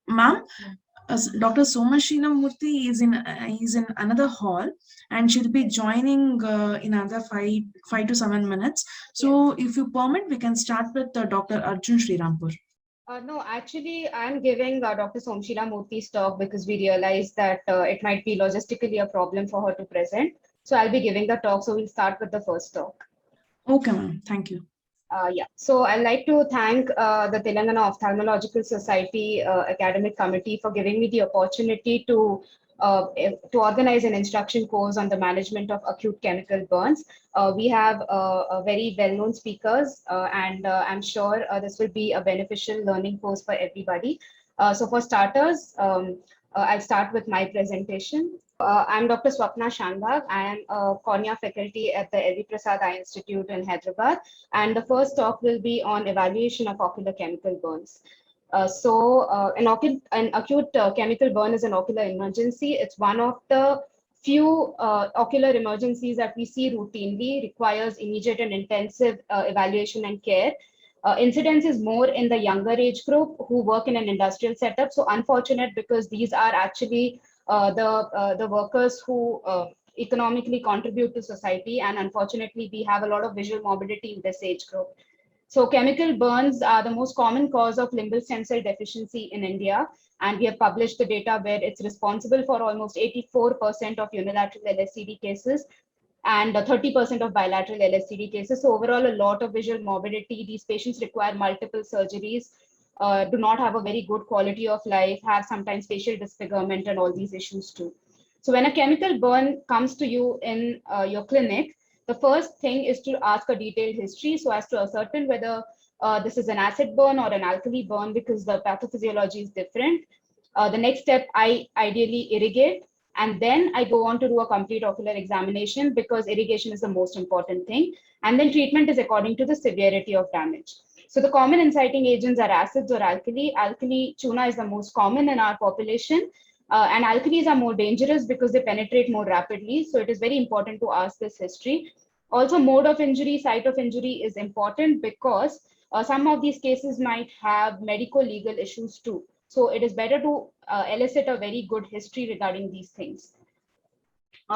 Ma'am, Dr. Somashina Murthy is in another hall, and she'll be joining in another 5 to 7 minutes. So, if you permit, we can start with Dr. Arjun Srirampur. No, actually, I'm giving Dr. Somshila Murthy's talk because we realized that it might be logistically a problem for her to present. So I'll be giving the talk. So we'll start with the first talk. Okay, ma'am. Thank you. Yeah, so I'd like to thank the Telangana Ophthalmological Society Academic Committee for giving me the opportunity to organize an instruction course on the management of acute chemical burns. We have a very well-known speakers, and I'm sure this will be a beneficial learning course for everybody. So for starters, I'll start with my presentation. I'm Dr. Swapna Shanbhag. I am a cornea faculty at the L.V. Prasad Eye Institute in Hyderabad. And the first talk will be on evaluation of ocular chemical burns. An acute chemical burn is an ocular emergency. It's one of the few ocular emergencies that we see routinely, requires immediate and intensive evaluation and care. Incidence is more in the younger age group who work in an industrial setup. So unfortunate because these are actually the workers who economically contribute to society, and unfortunately we have a lot of visual morbidity in this age group. So chemical burns are the most common cause of limbal stem cell deficiency in India, and we have published the data where it's responsible for almost 84% of unilateral LSCD cases and 30% of bilateral LSCD cases. So overall, a lot of visual morbidity. These patients require multiple surgeries, do not have a very good quality of life, have sometimes facial disfigurement and all these issues too. So when a chemical burn comes to you in your clinic, the first thing is to ask a detailed history so as to ascertain whether this is an acid burn or an alkali burn because the pathophysiology is different. The next step, I ideally irrigate, and then I go on to do a complete ocular examination because irrigation is the most important thing. And then treatment is according to the severity of damage. So the common inciting agents are acids or alkali. Alkali chuna is the most common in our population. And alkalis are more dangerous because they penetrate more rapidly. So it is very important to ask this history. Also, mode of injury, site of injury is important because some of these cases might have medical legal issues too. So it is better to elicit a very good history regarding these things.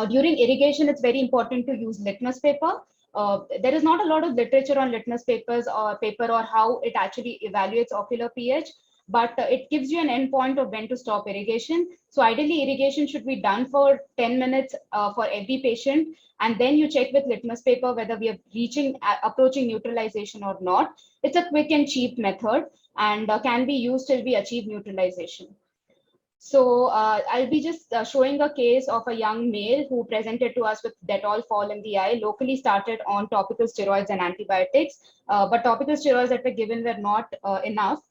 During irrigation, it's very important to use litmus paper. There is not a lot of literature on litmus paper or how it actually evaluates ocular pH, but it gives you an endpoint of when to stop irrigation. So ideally, irrigation should be done for 10 minutes for every patient, and then you check with litmus paper whether we are approaching neutralization or not. It's a quick and cheap method and can be used till we achieve neutralization. So I'll be just showing a case of a young male who presented to us with Dettol fall in the eye, locally started on topical steroids and antibiotics, but topical steroids that were given were not enough.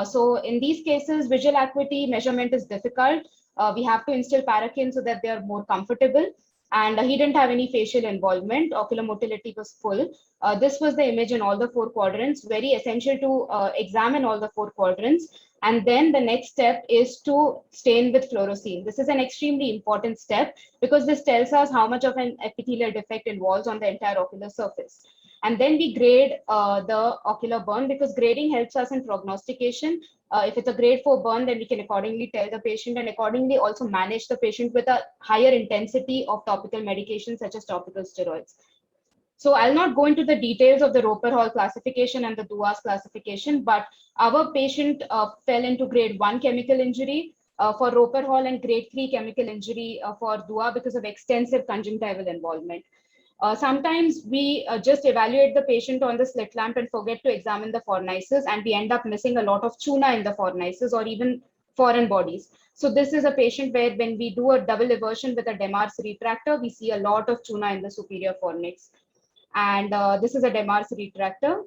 So in these cases, visual acuity measurement is difficult. We have to instill parakin so that they are more comfortable. And he didn't have any facial involvement. Ocular motility was full. This was the image in all the four quadrants. Very essential to examine all the four quadrants. And then the next step is to stain with fluorescein. This is an extremely important step because this tells us how much of an epithelial defect involves on the entire ocular surface. And then we grade the ocular burn because grading helps us in prognostication. If it's a grade 4 burn, then we can accordingly tell the patient and accordingly also manage the patient with a higher intensity of topical medications such as topical steroids. So I'll not go into the details of the Roper Hall classification and the Duas classification, but our patient fell into grade 1 chemical injury for Roper Hall and grade 3 chemical injury for Dua because of extensive conjunctival involvement. Sometimes we just evaluate the patient on the slit lamp and forget to examine the fornices, and we end up missing a lot of chuna in the fornices or even foreign bodies. So this is a patient where when we do a double eversion with a Demars retractor, we see a lot of chuna in the superior fornix. And this is a Demars retractor.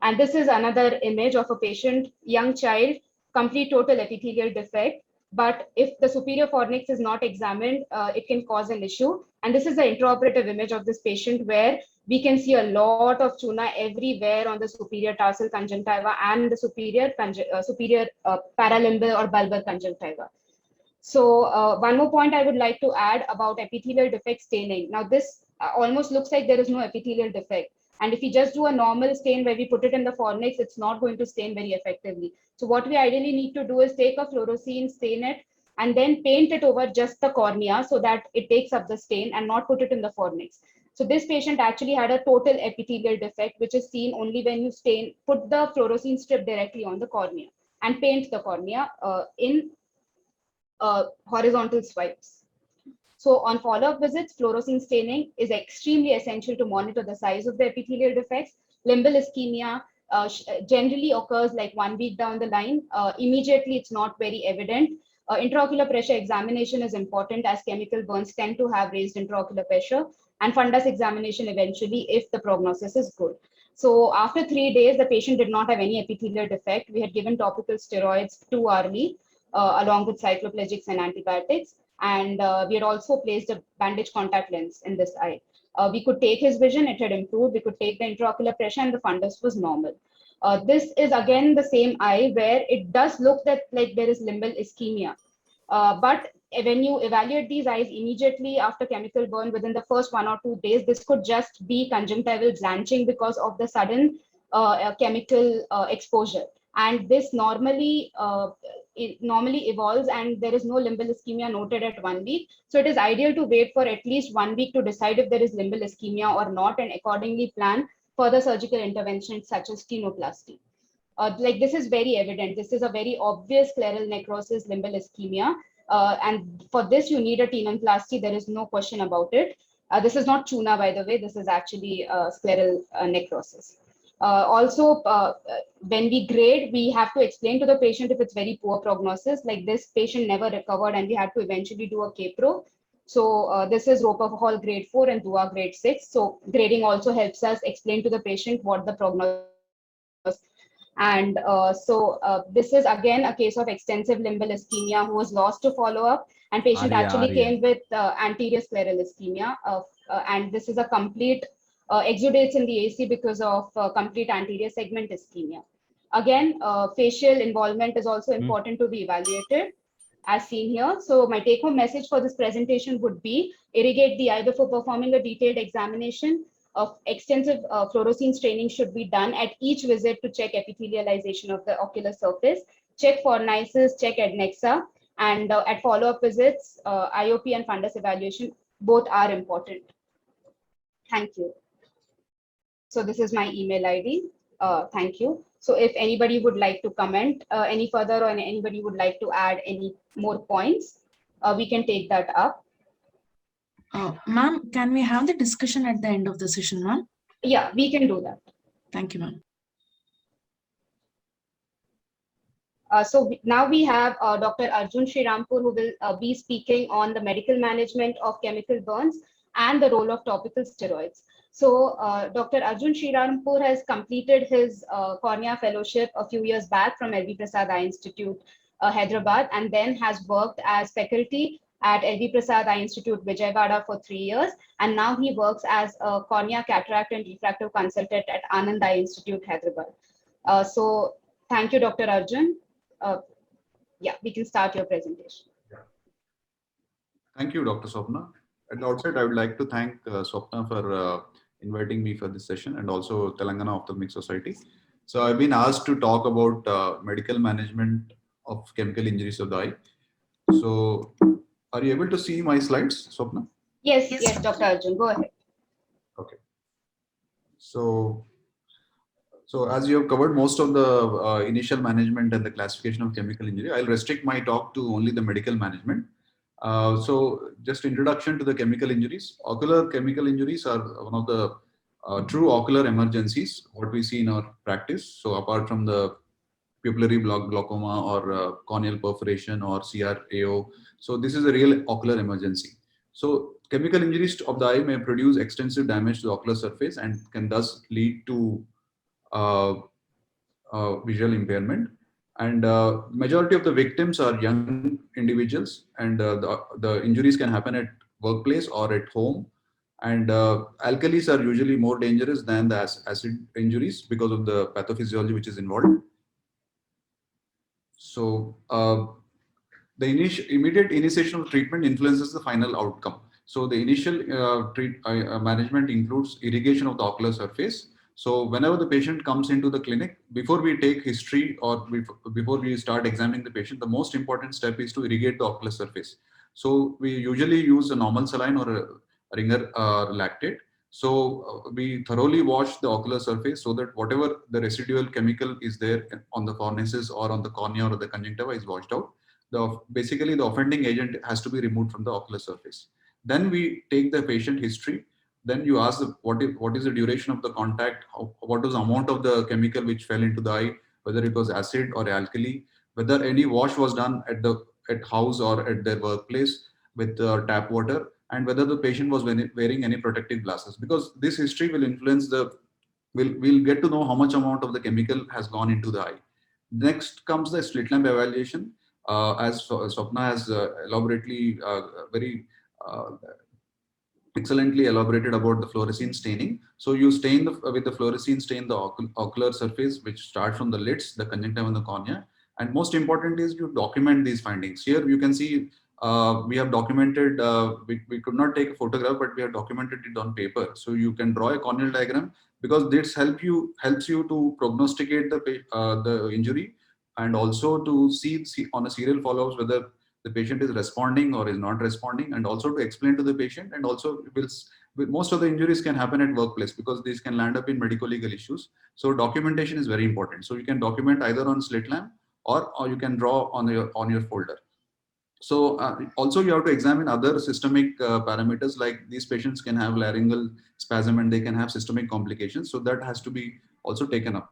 And this is another image of a patient, young child, complete total epithelial defect. But if the superior fornix is not examined, it can cause an issue. And this is the intraoperative image of this patient where we can see a lot of chuna everywhere on the superior tarsal conjunctiva and the superior paralimbal or bulbar conjunctiva. So one more point I would like to add about epithelial defect staining. Now this almost looks like there is no epithelial defect. And if we just do a normal stain where we put it in the fornix, it's not going to stain very effectively. So what we ideally need to do is take a fluorescein, stain it, and then paint it over just the cornea so that it takes up the stain, and not put it in the fornix. So this patient actually had a total epithelial defect, which is seen only when you put the fluorescein strip directly on the cornea and paint the cornea in horizontal swipes. So on follow-up visits, fluorescein staining is extremely essential to monitor the size of the epithelial defects. Limbal ischemia generally occurs like 1 week down the line. Immediately, it's not very evident. Intraocular pressure examination is important, as chemical burns tend to have raised intraocular pressure, and fundus examination eventually if the prognosis is good. So after 3 days, the patient did not have any epithelial defect. We had given topical steroids too early, along with cycloplegics and antibiotics. And we had also placed a bandage contact lens in this eye. We could take his vision, it had improved. We could take the intraocular pressure, and the fundus was normal. This is again the same eye where it does look that like there is limbal ischemia. But when you evaluate these eyes immediately after chemical burn within the first 1 or 2 days, this could just be conjunctival blanching because of the sudden chemical exposure. And this normally evolves, and there is no limbal ischemia noted at 1 week. So it is ideal to wait for at least 1 week to decide if there is limbal ischemia or not, and accordingly plan further surgical interventions such as stenoplasty. Like this is very evident. This is a very obvious scleral necrosis, limbal ischemia. And for this, you need a tenonplasty. There is no question about it. This is not Chuna, by the way. This is actually scleral necrosis. Also, when we grade, we have to explain to the patient if it's very poor prognosis, like this patient never recovered and we had to eventually do a K-Pro. So this is Roper Hall grade 4 and Dua grade 6. So grading also helps us explain to the patient what the prognosis. And this is again a case of extensive limbal ischemia who was lost to follow-up, and patient actually came with anterior scleral ischemia. And this is a complete exudates in the AC because of complete anterior segment ischemia. Again, facial involvement is also important to be evaluated, as seen here. So my take-home message for this presentation would be irrigate the eye before performing a detailed examination. Of extensive fluorescein staining should be done at each visit to check epithelialization of the ocular surface, check fornices, check adnexa, and at follow-up visits, IOP and fundus evaluation, both are important. Thank you. So this is my email ID. Thank you. So if anybody would like to comment any further, or anybody would like to add any more points, we can take that up. Ma'am, can we have the discussion at the end of the session, ma'am? Yeah, we can do that. Thank you, ma'am. So now we have Dr. Arjun Srirampur, who will be speaking on the medical management of chemical burns and the role of topical steroids. So Dr. Arjun Srirampur has completed his cornea fellowship a few years back from LV Prasad Eye Institute, Hyderabad, and then has worked as faculty at LV Prasad Eye Institute, Vijayawada for 3 years. And now he works as a cornea cataract and refractive consultant at Anand Eye Institute, Hyderabad. So thank you, Dr. Arjun. Yeah, we can start your presentation. Yeah. Thank you, Dr. Swapna. At the outset, I would like to thank Swapna for inviting me for this session, and also Telangana Ophthalmic Society. So I've been asked to talk about medical management of chemical injuries of the eye. So are you able to see my slides, Swapna? Yes, yes, Dr. Arjun, go ahead. Okay. So as you have covered most of the initial management and the classification of chemical injury, I'll restrict my talk to only the medical management. So just introduction to the chemical injuries. Ocular chemical injuries are one of the true ocular emergencies, what we see in our practice. So apart from the pupillary glaucoma or corneal perforation or CRAO, so this is a real ocular emergency. So chemical injuries of the eye may produce extensive damage to the ocular surface and can thus lead to visual impairment. And majority of the victims are young individuals, and the injuries can happen at workplace or at home. And alkalis are usually more dangerous than the acid injuries because of the pathophysiology which is involved. So the immediate initiation of treatment influences the final outcome. So the initial management includes irrigation of the ocular surface. So whenever the patient comes into the clinic, before we take history or before we start examining the patient, the most important step is to irrigate the ocular surface. So we usually use a normal saline or a ringer lactate. So we thoroughly wash the ocular surface so that whatever the residual chemical is there on the cornices or on the cornea or the conjunctiva is washed out. Basically the offending agent has to be removed from the ocular surface. Then we take the patient history. Then you ask what is the duration of the contact, what was the amount of the chemical which fell into the eye, whether it was acid or alkali, whether any wash was done at house or at their workplace with tap water, and whether the patient was wearing any protective glasses, because this history will influence we'll get to know how much amount of the chemical has gone into the eye. Next comes the slit lamp evaluation. As Swapna has elaborately very uh, excellently elaborated about the fluorescein staining. So you stain with the fluorescein stain the ocular surface, which starts from the lids, the conjunctiva and the cornea. And most important is you document these findings. Here you can see we have documented, we could not take a photograph, but we have documented it on paper. So you can draw a corneal diagram, because this helps you to prognosticate the injury, and also to see on a serial follow-ups whether the patient is responding or is not responding, and also to explain to the patient. And also most of the injuries can happen at workplace, because these can land up in medical legal issues. So documentation is very important. So you can document either on slit lamp, or you can draw on your folder. So also you have to examine other systemic parameters, like these patients can have laryngeal spasm and they can have systemic complications. So that has to be also taken up.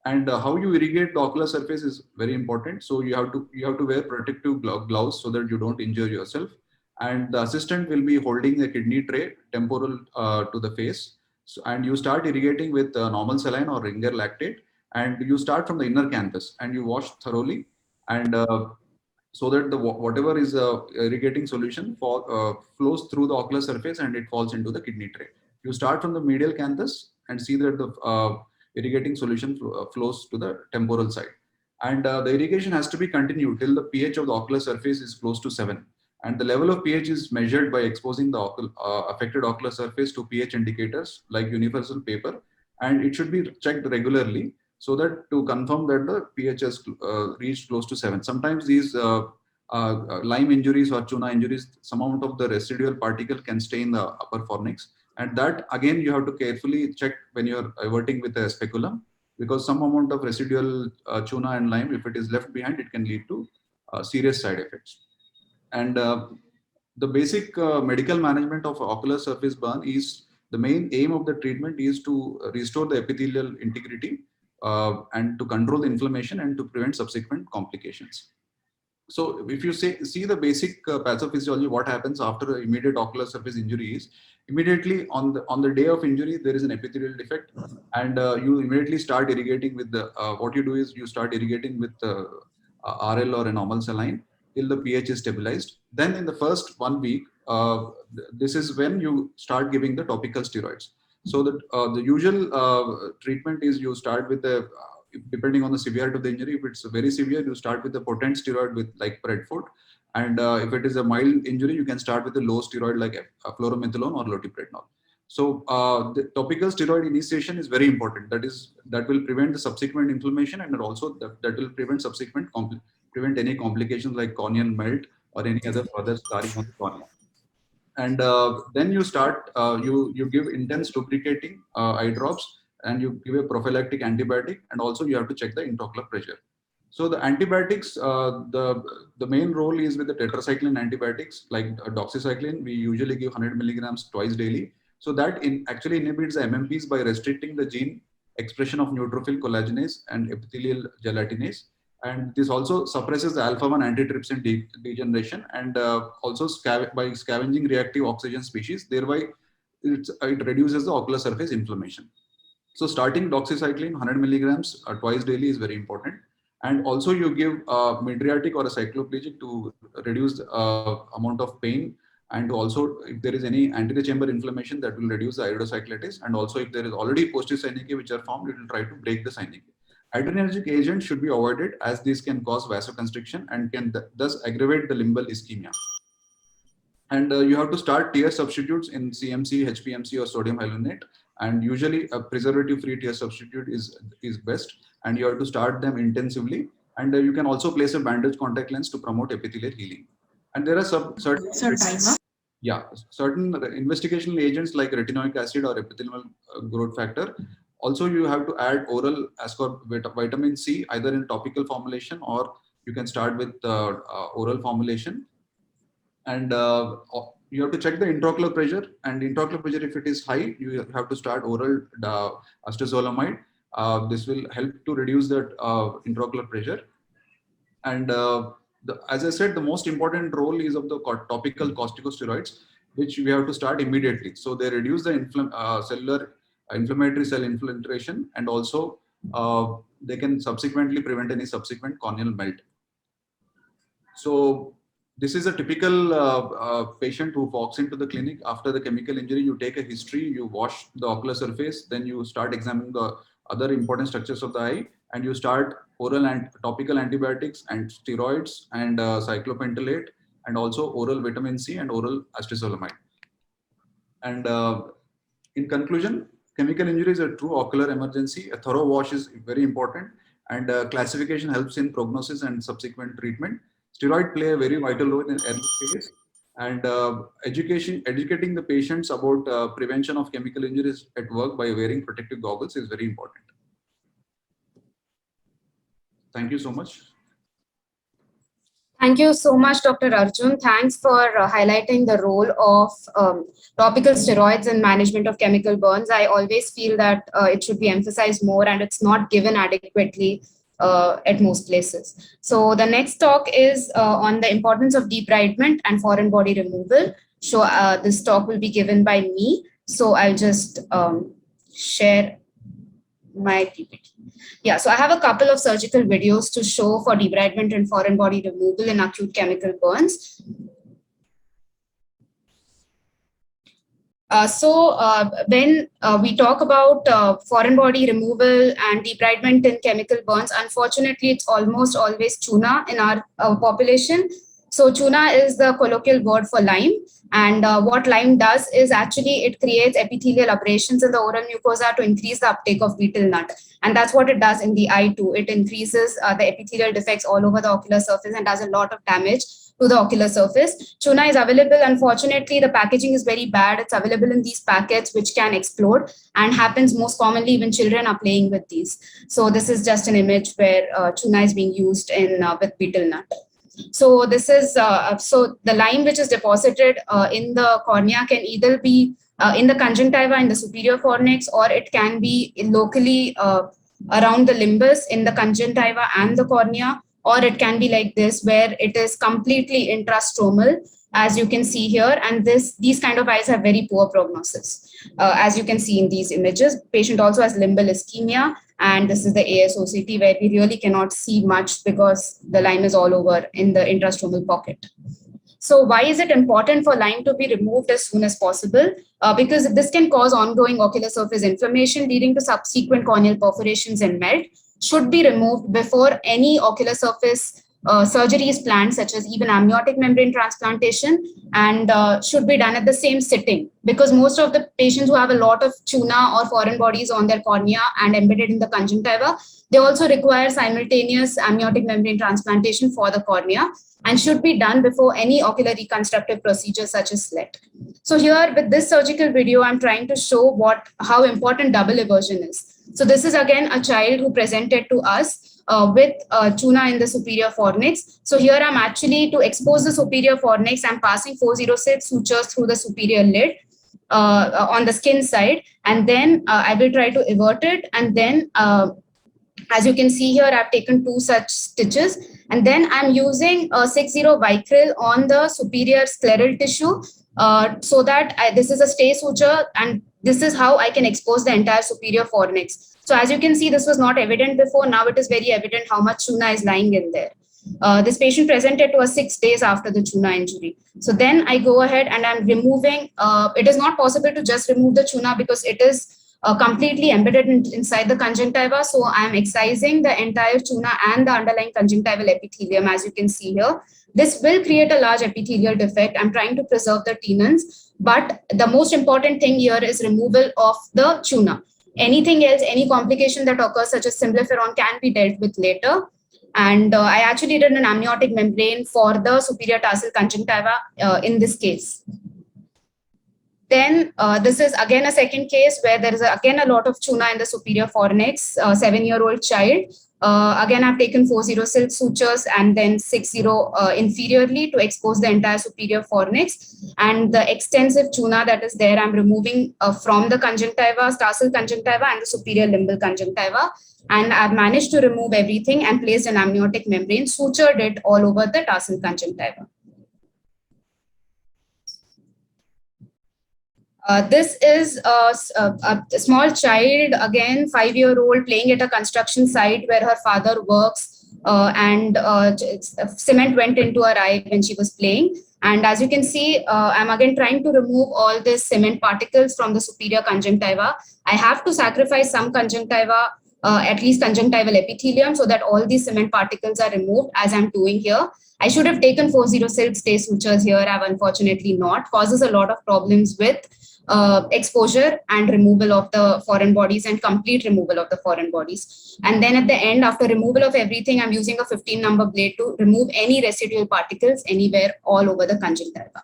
And how you irrigate the ocular surface is very important. So you have to wear protective gloves so that you don't injure yourself. And the assistant will be holding a kidney tray temporal to the face. So, and you start irrigating with normal saline or ringer lactate, and you start from the inner canthus and you wash thoroughly, and so that the whatever is irrigating solution flows through the ocular surface and it falls into the kidney tray. You start from the medial canthus and see that the irrigating solution flows to the temporal side. And the irrigation has to be continued till the pH of the ocular surface is close to 7. And the level of pH is measured by exposing the affected ocular surface to pH indicators like universal paper. And it should be checked regularly, so that to confirm that the pH has reached close to 7. Sometimes these Lyme injuries or Chuna injuries, some amount of the residual particle can stay in the upper fornix. And that again, you have to carefully check when you're averting with a speculum, because some amount of residual Chuna and Lyme, if it is left behind, it can lead to serious side effects. And the basic medical management of ocular surface burn is, the main aim of the treatment is to restore the epithelial integrity and to control the inflammation and to prevent subsequent complications. So if you see the basic pathophysiology, what happens after immediate ocular surface injury is, immediately on the day of injury, there is an epithelial defect, and you immediately start irrigating with what you do is you start irrigating with RL or a normal saline till the pH is stabilized. Then in the first 1 week, this is when you start giving the topical steroids. So that the usual treatment is you start with depending on the severity of the injury. If it's very severe, you start with a potent steroid with like Predfort. And if it is a mild injury, you can start with a low steroid like fluorometholone or loteprednol. So the topical steroid initiation is very important. That will prevent the subsequent inflammation, and also that will prevent prevent any complications like corneal melt or any other further scarring on the cornea. And then you start, you give intense lubricating eye drops, and you give a prophylactic antibiotic, and also you have to check the intraocular pressure. So the antibiotics, the main role is with the tetracycline antibiotics like doxycycline. We usually give 100 milligrams twice daily. So that actually inhibits the MMPs by restricting the gene expression of neutrophil collagenase and epithelial gelatinase. And this also suppresses the alpha-1 antitrypsin degeneration, and also by scavenging reactive oxygen species, thereby it reduces the ocular surface inflammation. So starting doxycycline 100 milligrams twice daily is very important. And also you give Midriatic or a cycloplegic to reduce the amount of pain, and also if there is any anterior chamber inflammation, that will reduce the iridocyclitis. And also if there is already posterior synechiae which are formed, it will try to break the synechiae. Adrenergic agents should be avoided, as these can cause vasoconstriction and can thus aggravate the limbal ischemia. And you have to start tear substitutes in CMC, HPMC, or sodium hyaluronate. And usually a preservative-free tear substitute is best. And you have to start them intensively. And you can also place a bandage contact lens to promote epithelial healing. And there are certain investigational agents like retinoic acid or epithelial growth factor. Also, you have to add oral vitamin C either in topical formulation, or you can start with oral formulation. And you have to check the intraocular pressure, and intraocular pressure, if it is high, you have to start oral acetazolamide. This will help to reduce that intraocular pressure. And as I said, the most important role is of the topical corticosteroids, which we have to start immediately. So they reduce the cellular inflammatory cell infiltration, and also they can subsequently prevent any subsequent corneal melt. So this is a typical patient who walks into the clinic after the chemical injury. You take a history, you wash the ocular surface, then you start examining the other important structures of the eye, and you start oral and topical antibiotics and steroids and cyclopentolate, and also oral vitamin C and oral acetazolamide. And in conclusion, chemical injury is a true ocular emergency. A thorough wash is very important, and classification helps in prognosis and subsequent treatment. Steroid play a very vital role in early stages, and educating the patients about prevention of chemical injuries at work by wearing protective goggles is very important. Thank you so much. Thank you so much, Dr. Arjun. Thanks for highlighting the role of topical steroids in management of chemical burns. I always feel that it should be emphasized more, and it's not given adequately at most places. So the next talk is on the importance of debridement and foreign body removal. So this talk will be given by me. So I'll just share my PPT. Yeah, so I have a couple of surgical videos to show for debridement and foreign body removal in acute chemical burns. When we talk about foreign body removal and debridement in chemical burns, unfortunately, it's almost always tuna in our population. So tuna is the colloquial word for lime. And what lime does is actually it creates epithelial abrasions in the oral mucosa to increase the uptake of betel nut. And that's what it does in the eye too. It increases the epithelial defects all over the ocular surface and does a lot of damage to the ocular surface. Tuna is available. Unfortunately, the packaging is very bad. It's available in these packets which can explode, and happens most commonly when children are playing with these. So this is just an image where tuna is being used in with betel nut. So this is so the lime which is deposited in the cornea can either be in the conjunctiva in the superior fornix, or it can be locally around the limbus in the conjunctiva and the cornea, or it can be like this where it is completely intrastromal, as you can see here. And these kind of eyes have very poor prognosis, as you can see in these images. Patient also has limbal ischemia. And this is the ASOCT, where we really cannot see much because the lime is all over in the intrastromal pocket. So why is it important for lime to be removed as soon as possible? Because this can cause ongoing ocular surface inflammation leading to subsequent corneal perforations and melt. Should be removed before any ocular surface surgery is planned, such as even amniotic membrane transplantation, and should be done at the same sitting, because most of the patients who have a lot of tuna or foreign bodies on their cornea and embedded in the conjunctiva, they also require simultaneous amniotic membrane transplantation for the cornea, and should be done before any ocular reconstructive procedure such as SLET. So here with this surgical video, I'm trying to show how important double eversion is. So this is again a child who presented to us with tuna in the superior fornix. So here I'm actually, to expose the superior fornix, I'm passing 406 sutures through the superior lid on the skin side, and then I will try to evert it. And then as you can see here, I've taken 2 such stitches, and then I'm using 60 Vicryl on the superior scleral tissue so that this is a stay suture, and this is how I can expose the entire superior fornix. So as you can see, this was not evident before. Now it is very evident how much tuna is lying in there. This patient presented to us 6 days after the tuna injury. So then I go ahead and I'm removing. It is not possible to just remove the tuna because it is completely embedded inside the conjunctiva. So I'm excising the entire tuna and the underlying conjunctival epithelium, as you can see here. This will create a large epithelial defect. I'm trying to preserve the tenons, but the most important thing here is removal of the tuna. Anything else, any complication that occurs, such as symblepharon, can be dealt with later. And I actually did an amniotic membrane for the superior tarsal conjunctiva in this case. Then this is again a second case where there is again a lot of tuna in the superior fornix, 7-year-old child. Again, I've taken 4-0 silk sutures and then 6-0 inferiorly to expose the entire superior fornix. And the extensive tuna that is there, I'm removing from the conjunctiva, tarsal conjunctiva and the superior limbal conjunctiva. And I've managed to remove everything and placed an amniotic membrane, sutured it all over the tarsal conjunctiva. This is a small child, again, 5-year-old, playing at a construction site where her father works, and cement went into her eye when she was playing. And as you can see, I'm again trying to remove all these cement particles from the superior conjunctiva. I have to sacrifice some conjunctiva, at least conjunctival epithelium, so that all these cement particles are removed, as I'm doing here. I should have taken 4-0 silk stay sutures here. I've unfortunately not. Causes a lot of problems with exposure and removal of the foreign bodies and complete removal of the foreign bodies. And then at the end, after removal of everything, I'm using a 15-number blade to remove any residual particles anywhere all over the conjunctiva.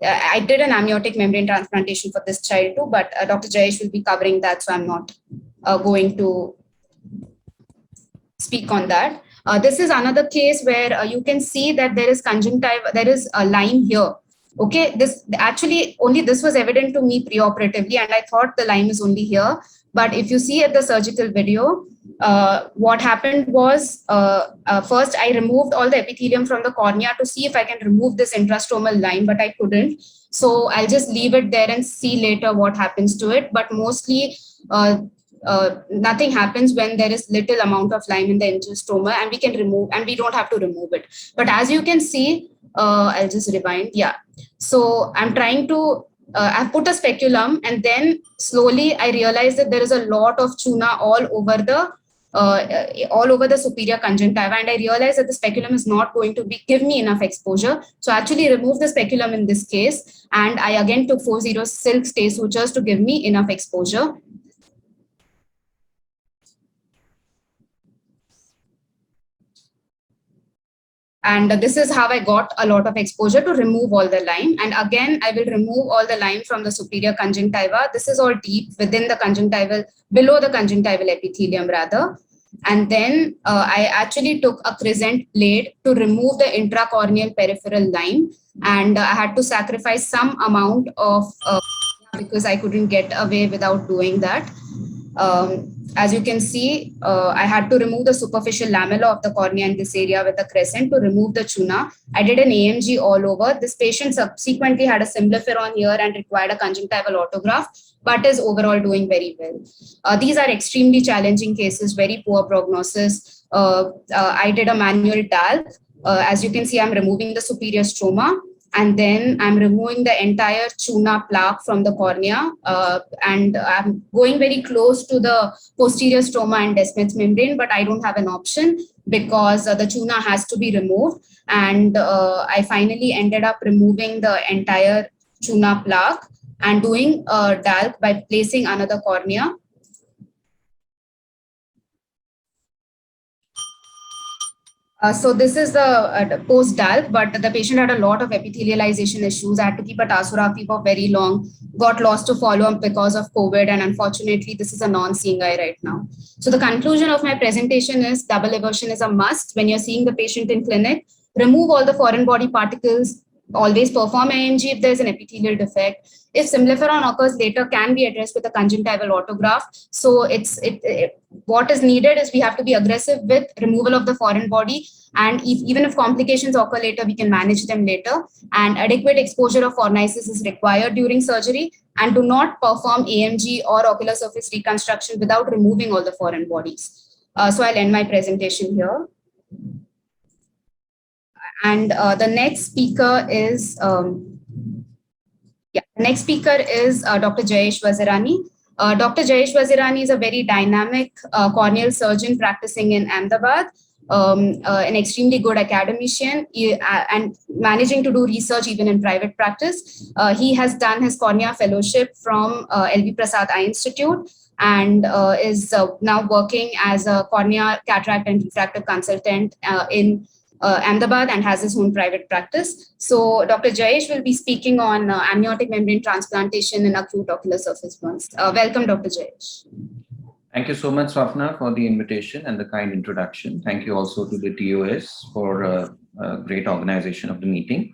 I did an amniotic membrane transplantation for this child too, but Dr. Jayesh will be covering that, so I'm not going to speak on that. This is another case where you can see that there is conjunctiva, there is a line here. Okay, this actually only this was evident to me preoperatively, and I thought the line is only here. But if you see at the surgical video, what happened was first I removed all the epithelium from the cornea to see if I can remove this intrastromal line, but I couldn't. So I'll just leave it there and see later what happens to it. But mostly nothing happens when there is little amount of lime in the intrastroma, and we can remove, and we don't have to remove it. But as you can see, I'll just rewind. Yeah. So I'm trying to, I've put a speculum, and then slowly I realized that there is a lot of tuna all over the superior conjunctiva, and I realized that the speculum is not going to give me enough exposure. So I actually removed the speculum in this case, and I again took 4-0 silk stay sutures to give me enough exposure. And this is how I got a lot of exposure to remove all the lime. And again, I will remove all the lime from the superior conjunctiva. This is all deep within the conjunctival, below the conjunctival epithelium rather. And then I actually took a crescent blade to remove the intracorneal peripheral lime. And I had to sacrifice some amount of, because I couldn't get away without doing that. As you can see, I had to remove the superficial lamella of the cornea in this area with a crescent to remove the tuna. I did an AMG all over. This patient subsequently had a symblepharon here and required a conjunctival autograft, but is overall doing very well. These are extremely challenging cases, very poor prognosis. I did a manual DALC. As you can see, I'm removing the superior stroma. And then I'm removing the entire tuna plaque from the cornea, and I'm going very close to the posterior stroma and Descemet's membrane, but I don't have an option because the tuna has to be removed. And I finally ended up removing the entire tuna plaque and doing a DALC by placing another cornea. So this is the post-DALC, but the patient had a lot of epithelialization issues. I had to keep a tarsography for very long, got lost to follow-up because of COVID, and unfortunately, this is a non-seeing eye right now. So the conclusion of my presentation is double eversion is a must when you're seeing the patient in clinic. Remove all the foreign body particles, always perform AMG if there's an epithelial defect. If symblepharon occurs later, can be addressed with a conjunctival autograft. So what is needed is we have to be aggressive with removal of the foreign body. And even if complications occur later, we can manage them later. And adequate exposure of fornices is required during surgery. And do not perform AMG or ocular surface reconstruction without removing all the foreign bodies. So I'll end my presentation here. And the next speaker is, Dr. Jayesh Vazirani. Dr. Jayesh Wazirani is a very dynamic corneal surgeon practicing in Ahmedabad, an extremely good academician and managing to do research even in private practice. He has done his cornea fellowship from LV Prasad Eye Institute and is now working as a cornea cataract and refractive consultant in Ahmedabad and has his own private practice. So Dr. Jayesh will be speaking on amniotic membrane transplantation in acute ocular surface burns. Welcome, Dr. Jayesh. Thank you so much, Swapna, for the invitation and the kind introduction. Thank you also to the TOS for a great organization of the meeting.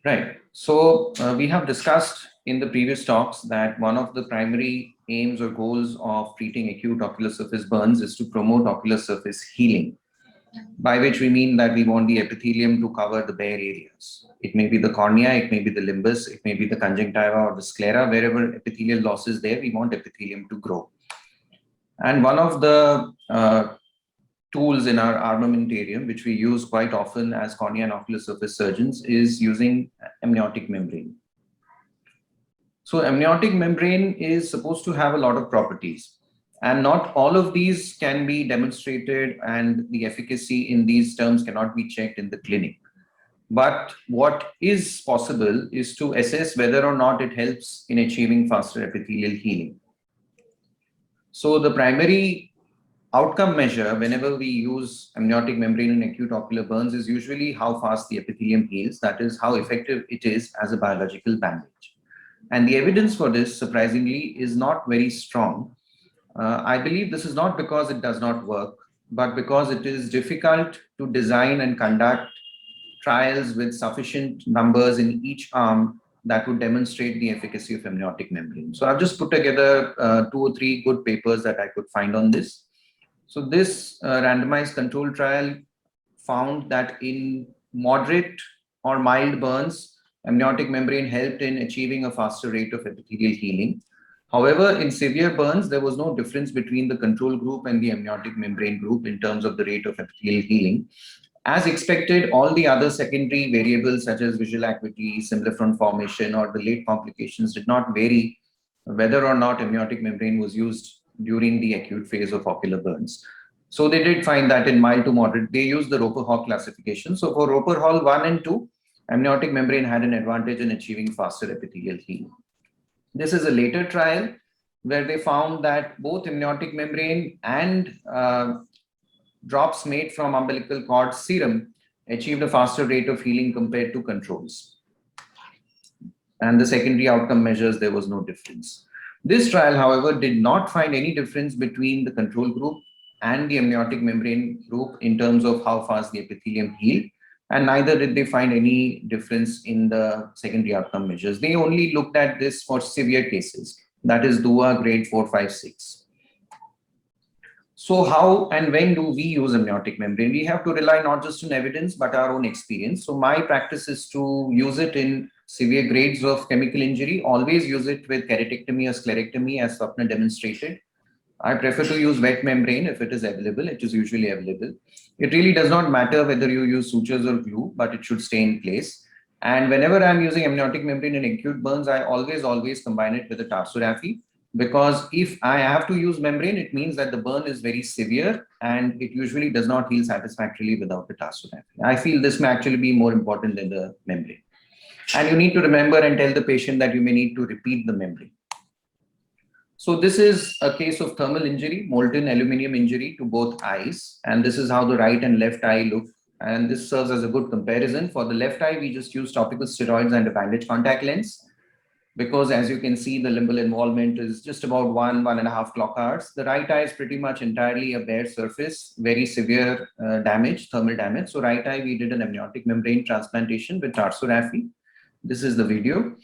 Right. So we have discussed in the previous talks that one of the primary aims or goals of treating acute ocular surface burns is to promote ocular surface healing, by which we mean that we want the epithelium to cover the bare areas. It may be the cornea, it may be the limbus, it may be the conjunctiva or the sclera. Wherever epithelial loss is there, we want epithelium to grow. And one of the tools in our armamentarium, which we use quite often as cornea and ocular surface surgeons, is using amniotic membrane. So amniotic membrane is supposed to have a lot of properties, and not all of these can be demonstrated, and the efficacy in these terms cannot be checked in the clinic. But what is possible is to assess whether or not it helps in achieving faster epithelial healing. So the primary outcome measure whenever we use amniotic membrane in acute ocular burns is usually how fast the epithelium heals, that is how effective it is as a biological bandage. And the evidence for this, surprisingly, is not very strong. I believe this is not because it does not work, but because it is difficult to design and conduct trials with sufficient numbers in each arm that would demonstrate the efficacy of amniotic membrane. So I've just put together 2 or 3 good papers that I could find on this. So this randomized control trial found that in moderate or mild burns, amniotic membrane helped in achieving a faster rate of epithelial healing. However, in severe burns, there was no difference between the control group and the amniotic membrane group in terms of the rate of epithelial healing. As expected, all the other secondary variables such as visual acuity, semblefront formation, or the late complications did not vary whether or not amniotic membrane was used during the acute phase of ocular burns. So they did find that in mild to moderate, they used the Roper-Hall classification. So for Roper-Hall 1 and 2, amniotic membrane had an advantage in achieving faster epithelial healing. This is a later trial where they found that both amniotic membrane and drops made from umbilical cord serum achieved a faster rate of healing compared to controls. And the secondary outcome measures, there was no difference. This trial, however, did not find any difference between the control group and the amniotic membrane group in terms of how fast the epithelium healed, and neither did they find any difference in the secondary outcome measures. They only looked at this for severe cases, that is DUA grade 4, 5, 6. So how and when do we use amniotic membrane? We have to rely not just on evidence, but our own experience. So my practice is to use it in severe grades of chemical injury, always use it with keratectomy or sclerectomy as Swapna demonstrated. I prefer to use wet membrane if it is available. It is usually available. It really does not matter whether you use sutures or glue, but it should stay in place. And whenever I'm using amniotic membrane in acute burns, I always combine it with a tarsorrhaphy, because if I have to use membrane, it means that the burn is very severe and it usually does not heal satisfactorily without the tarsorrhaphy. I feel this may actually be more important than the membrane. And you need to remember and tell the patient that you may need to repeat the membrane. So this is a case of thermal injury, molten aluminum injury to both eyes. And this is how the right and left eye look. And this serves as a good comparison. For the left eye, we just use topical steroids and a bandage contact lens, because as you can see, the limbal involvement is just about 1.5 clock hours. The right eye is pretty much entirely a bare surface, very severe damage, thermal damage. So right eye, we did an amniotic membrane transplantation with tarsorrhaphy. This is the video.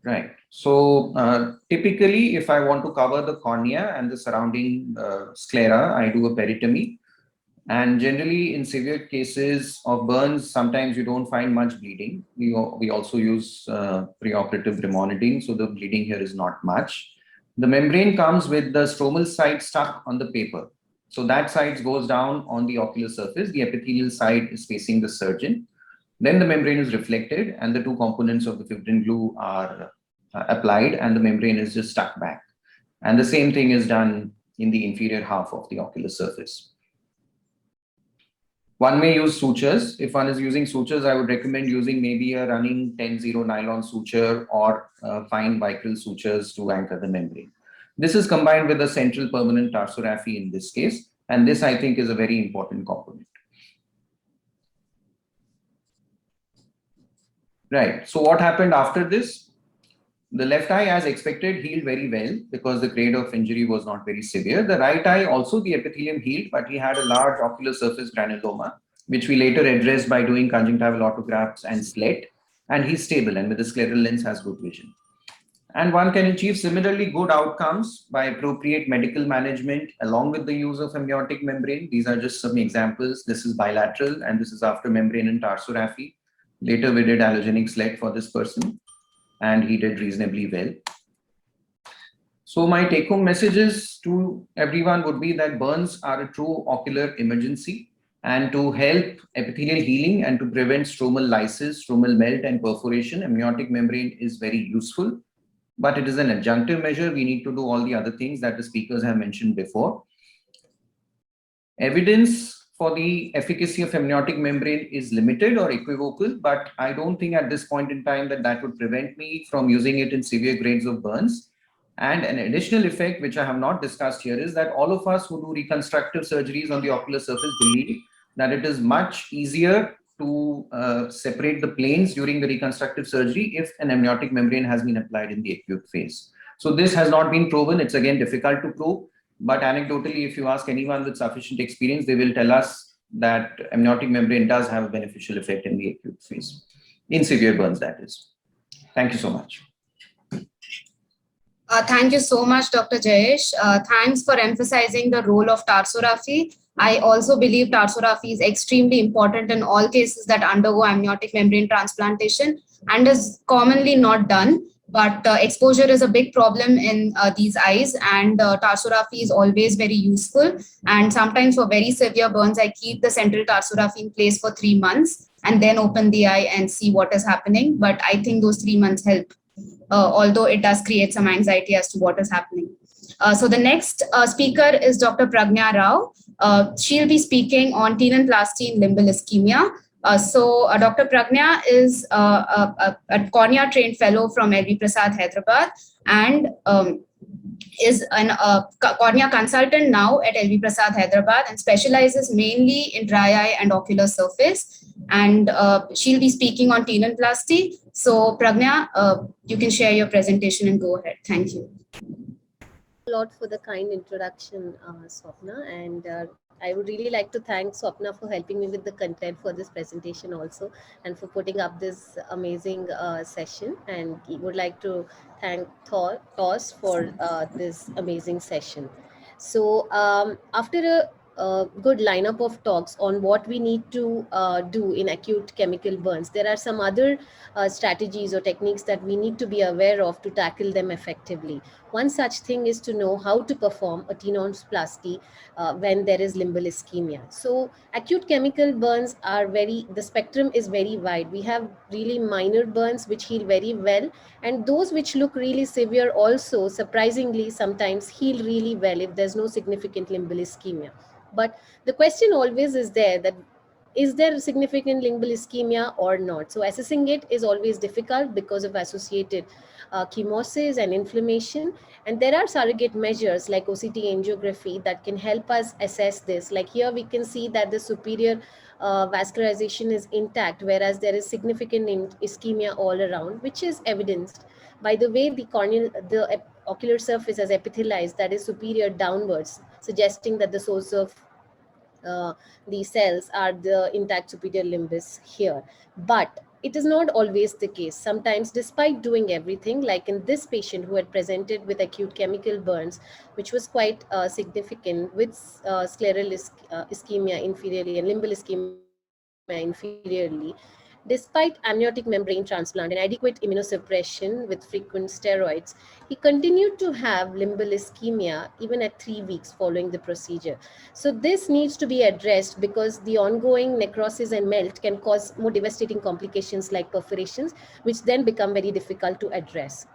Right. So typically, if I want to cover the cornea and the surrounding sclera, I do a peritomy. And generally, in severe cases of burns, sometimes you don't find much bleeding. We also use preoperative brimonidine, so the bleeding here is not much. The membrane comes with the stromal site stuck on the paper. So that side goes down on the ocular surface. The epithelial side is facing the surgeon. Then the membrane is reflected and the two components of the fibrin glue are applied and the membrane is just stuck back. And the same thing is done in the inferior half of the ocular surface. One may use sutures. If one is using sutures, I would recommend using maybe a running 10-0 nylon suture or fine vicryl sutures to anchor the membrane. This is combined with a central permanent tarsorrhaphy in this case, and this I think is a very important component. Right, so what happened after this? The left eye, as expected, healed very well because the grade of injury was not very severe. The right eye, also the epithelium healed, but he had a large ocular surface granuloma, which we later addressed by doing conjunctival autografts and SLET, and he's stable and with the scleral lens has good vision. And one can achieve similarly good outcomes by appropriate medical management along with the use of amniotic membrane. These are just some examples. This is bilateral and this is after membrane and tarsorrhaphy. Later we did allogenic SLET for this person and he did reasonably well. So my take-home messages to everyone would be that burns are a true ocular emergency, and to help epithelial healing and to prevent stromal lysis, stromal melt and perforation, amniotic membrane is very useful, but it is an adjunctive measure. We need to do all the other things that the speakers have mentioned before. Evidence for the efficacy of amniotic membrane is limited or equivocal, but I don't think at this point in time that would prevent me from using it in severe grades of burns. And an additional effect, which I have not discussed here, is that all of us who do reconstructive surgeries on the ocular surface believe that it is much easier to separate the planes during the reconstructive surgery if an amniotic membrane has been applied in the acute phase. So this has not been proven. It's again difficult to prove. But anecdotally, if you ask anyone with sufficient experience, they will tell us that amniotic membrane does have a beneficial effect in the acute phase, in severe burns, that is. Thank you so much. Thank you so much, Dr. Jayesh. Thanks for emphasizing the role of tarsorrhaphy. I also believe tarsorrhaphy is extremely important in all cases that undergo amniotic membrane transplantation and is commonly not done. But exposure is a big problem in these eyes, and tarsorrhaphy is always very useful. And sometimes for very severe burns, I keep the central tarsorrhaphy in place for 3 months and then open the eye and see what is happening. But I think those 3 months help, although it does create some anxiety as to what is happening. So the next speaker is Dr. Pragnya Rao. She'll be speaking on tenonplasty in limbal ischemia. Dr. Pragnya is a cornea trained fellow from LV Prasad, Hyderabad, and is a cornea consultant now at LV Prasad, Hyderabad, and specializes mainly in dry eye and ocular surface. And she'll be speaking on tenonplasty. So Pragnya, you can share your presentation and go ahead. Thank you. A lot for the kind introduction, Swapna, and I would really like to thank Swapna for helping me with the content for this presentation also, and for putting up this amazing session, and would like to thank Toss for this amazing session. So after a good lineup of talks on what we need to do in acute chemical burns, there are some other strategies or techniques that we need to be aware of to tackle them effectively. One such thing is to know how to perform a tenonplasty when there is limbal ischemia. So acute chemical burns are the spectrum is very wide. We have really minor burns which heal very well, and those which look really severe also surprisingly sometimes heal really well if there's no significant limbal ischemia. But the question always is there that is there a significant limbal ischemia or not? So assessing it is always difficult because of associated chemosis and inflammation. And there are surrogate measures like OCT angiography that can help us assess this. Like here we can see that the superior vascularization is intact, whereas there is significant ischemia all around, which is evidenced by the way the ocular surface is epithelialized, that is superior downwards, suggesting that the source of these cells are the intact superior limbus here. But it is not always the case. Sometimes, despite doing everything, like in this patient who had presented with acute chemical burns, which was quite significant with scleral ischemia inferiorly and limbal ischemia inferiorly, Despite amniotic membrane transplant and adequate immunosuppression with frequent steroids, he continued to have limbal ischemia even at 3 weeks following the procedure. So this needs to be addressed because the ongoing necrosis and melt can cause more devastating complications like perforations, which then become very difficult to address.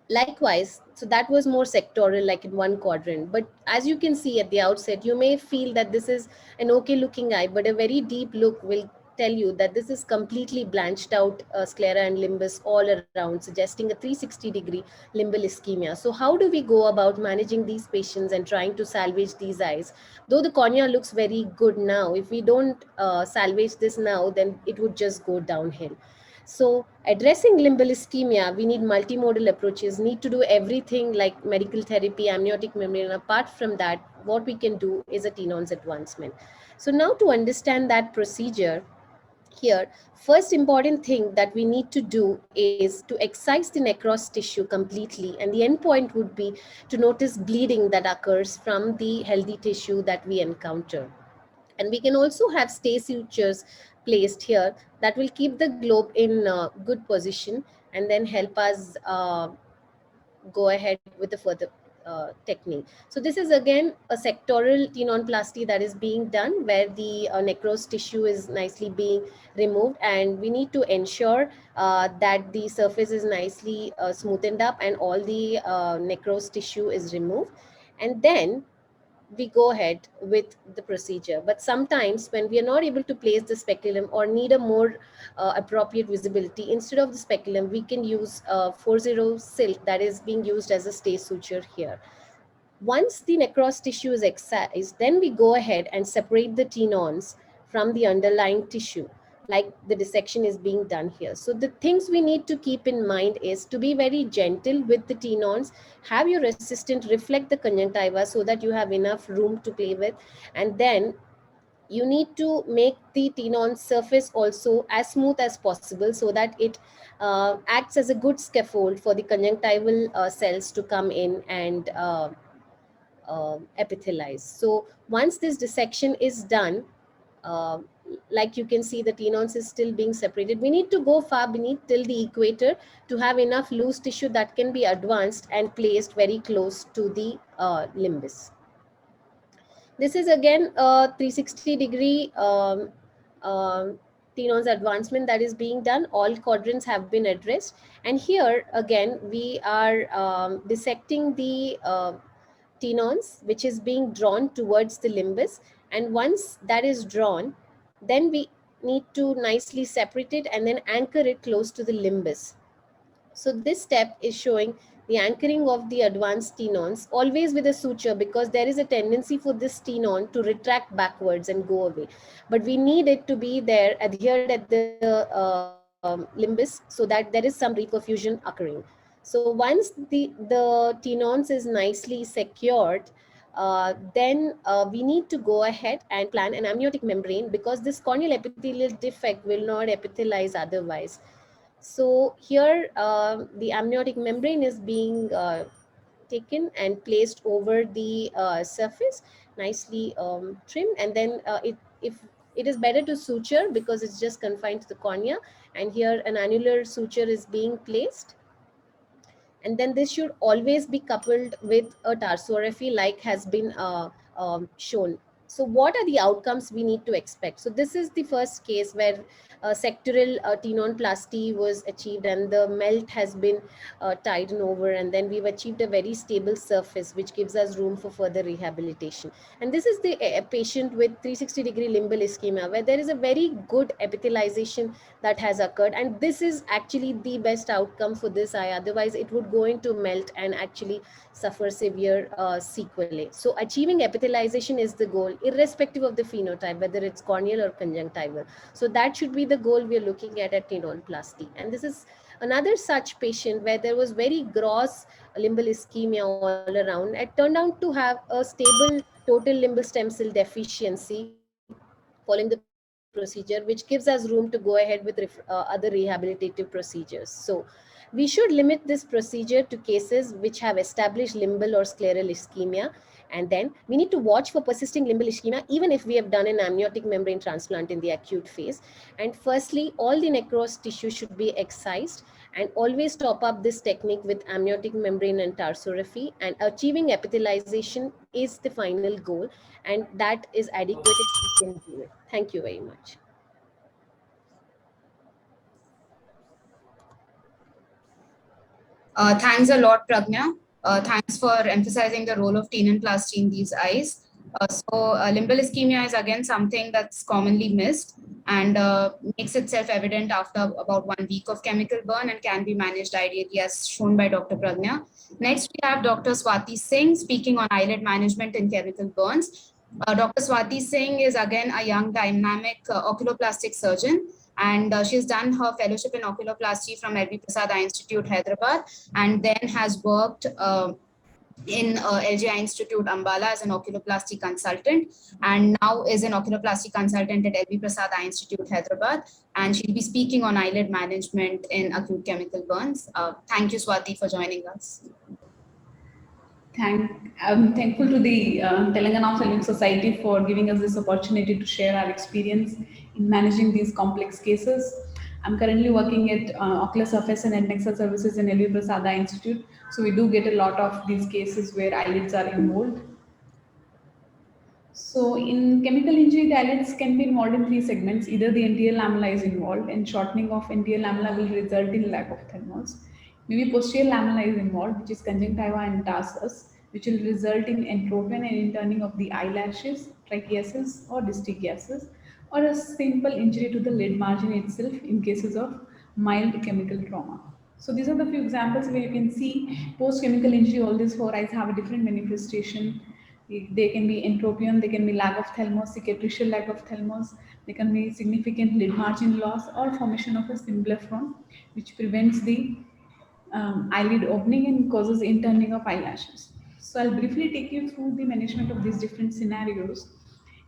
Likewise, so that was more sectoral, like in one quadrant. But as you can see at the outset, you may feel that this is an okay looking eye, but a very deep look will tell you that this is completely blanched out sclera and limbus all around, suggesting a 360-degree limbal ischemia. So how do we go about managing these patients and trying to salvage these eyes? Though the cornea looks very good now, if we don't salvage this now, then it would just go downhill. So addressing limbal ischemia, we need multimodal approaches, need to do everything like medical therapy, amniotic membrane. And apart from that, what we can do is a Tenon's advancement. So now to understand that procedure, here, first important thing that we need to do is to excise the necrosed tissue completely, and the endpoint would be to notice bleeding that occurs from the healthy tissue that we encounter. And we can also have stay sutures placed here that will keep the globe in good position and then help us go ahead with the further technique. So this is again a sectoral tenonplasty that is being done where the necrosed tissue is nicely being removed, and we need to ensure that the surface is nicely smoothened up and all the necrosed tissue is removed. And then we go ahead with the procedure. But sometimes when we are not able to place the speculum or need a more appropriate visibility, instead of the speculum, we can use 40 silk that is being used as a stay suture here. Once the necrosed tissue is excised, then we go ahead and separate the tenons from the underlying tissue, like the dissection is being done here. So the things we need to keep in mind is to be very gentle with the tenons, have your assistant reflect the conjunctiva so that you have enough room to play with, and then you need to make the tenon surface also as smooth as possible so that it acts as a good scaffold for the conjunctival cells to come in and epithelize. So once this dissection is done, uh, like you can see the tenons is still being separated. We need to go far beneath till the equator to have enough loose tissue that can be advanced and placed very close to the limbus. This is again a 360-degree tenons advancement that is being done. All quadrants have been addressed. And here again, we are dissecting the tenons, which is being drawn towards the limbus. And once that is drawn, then we need to nicely separate it and then anchor it close to the limbus. So this step is showing the anchoring of the advanced tenons, always with a suture, because there is a tendency for this tenon to retract backwards and go away. But we need it to be there, adhered at the limbus, so that there is some reperfusion occurring. So once the tenons is nicely secured, then we need to go ahead and plan an amniotic membrane, because this corneal epithelial defect will not epithelize otherwise. So here the amniotic membrane is being taken and placed over the surface, nicely trimmed, and then if it is better to suture because it's just confined to the cornea, and here an annular suture is being placed. And then this should always be coupled with a tarsorrhaphy like has been shown. So what are the outcomes we need to expect? So this is the first case where sectoral tenonplasty was achieved and the melt has been tied over, and then we've achieved a very stable surface which gives us room for further rehabilitation. And this is the patient with 360-degree limbal ischemia where there is a very good epithelization that has occurred, and this is actually the best outcome for this eye. Otherwise it would go into melt and actually suffer severe sequelae. So achieving epithelization is the goal, irrespective of the phenotype, whether it's corneal or conjunctival. So that should be the goal we are looking at tenonplasty. And this is another such patient where there was very gross limbal ischemia all around. It turned out to have a stable total limbal stem cell deficiency following the procedure, which gives us room to go ahead with other rehabilitative procedures. So We should limit this procedure to cases which have established limbal or scleral ischemia. And then we need to watch for persisting limbal ischemia, even if we have done an amniotic membrane transplant in the acute phase. And firstly, all the necrosed tissue should be excised, and always top up this technique with amniotic membrane and tarsorrhaphy, and achieving epithelialization is the final goal, and that is adequate if we can do it. Thank you very much. Thanks a lot, Pragna. Thanks for emphasizing the role of tenonplasty in these eyes. Limbal ischemia is again something that's commonly missed and makes itself evident after about 1 week of chemical burn and can be managed ideally as shown by Dr. Pragna. Next, we have Dr. Swati Singh speaking on eyelid management in chemical burns. Dr. Swati Singh is again a young dynamic oculoplastic surgeon, and she's done her fellowship in oculoplasty from LV Prasad Eye Institute, Hyderabad, and then has worked in LGI Institute, Ambala as an oculoplasty consultant, and now is an oculoplasty consultant at LV Prasad Eye Institute, Hyderabad, and she'll be speaking on eyelid management in acute chemical burns. Thank you, Swati, for joining us. I'm thankful to the Telangana Ophthalmic Society for giving us this opportunity to share our experience in managing these complex cases. I'm currently working at Ocular Surface and Nexus Services in LV Prasad Eye Institute. So we do get a lot of these cases where eyelids are involved. So in chemical injury, the eyelids can be involved in 3 segments. Either the anterior lamella is involved, and shortening of anterior lamella will result in lack of thermos. Maybe posterior lamella is involved, which is conjunctiva and tarsus, which will result in entropion and interning of the eyelashes, trichiasis or dystichiasis, or a simple injury to the lid margin itself in cases of mild chemical trauma. So these are the few examples where you can see post-chemical injury, all these 4 eyes have a different manifestation. They can be entropion, they can be lack of thalmos, cicatricial lack of thalmos, they can be significant lid margin loss or formation of a symblepharon, which prevents the eyelid opening and causes interning of eyelashes. So I'll briefly take you through the management of these different scenarios.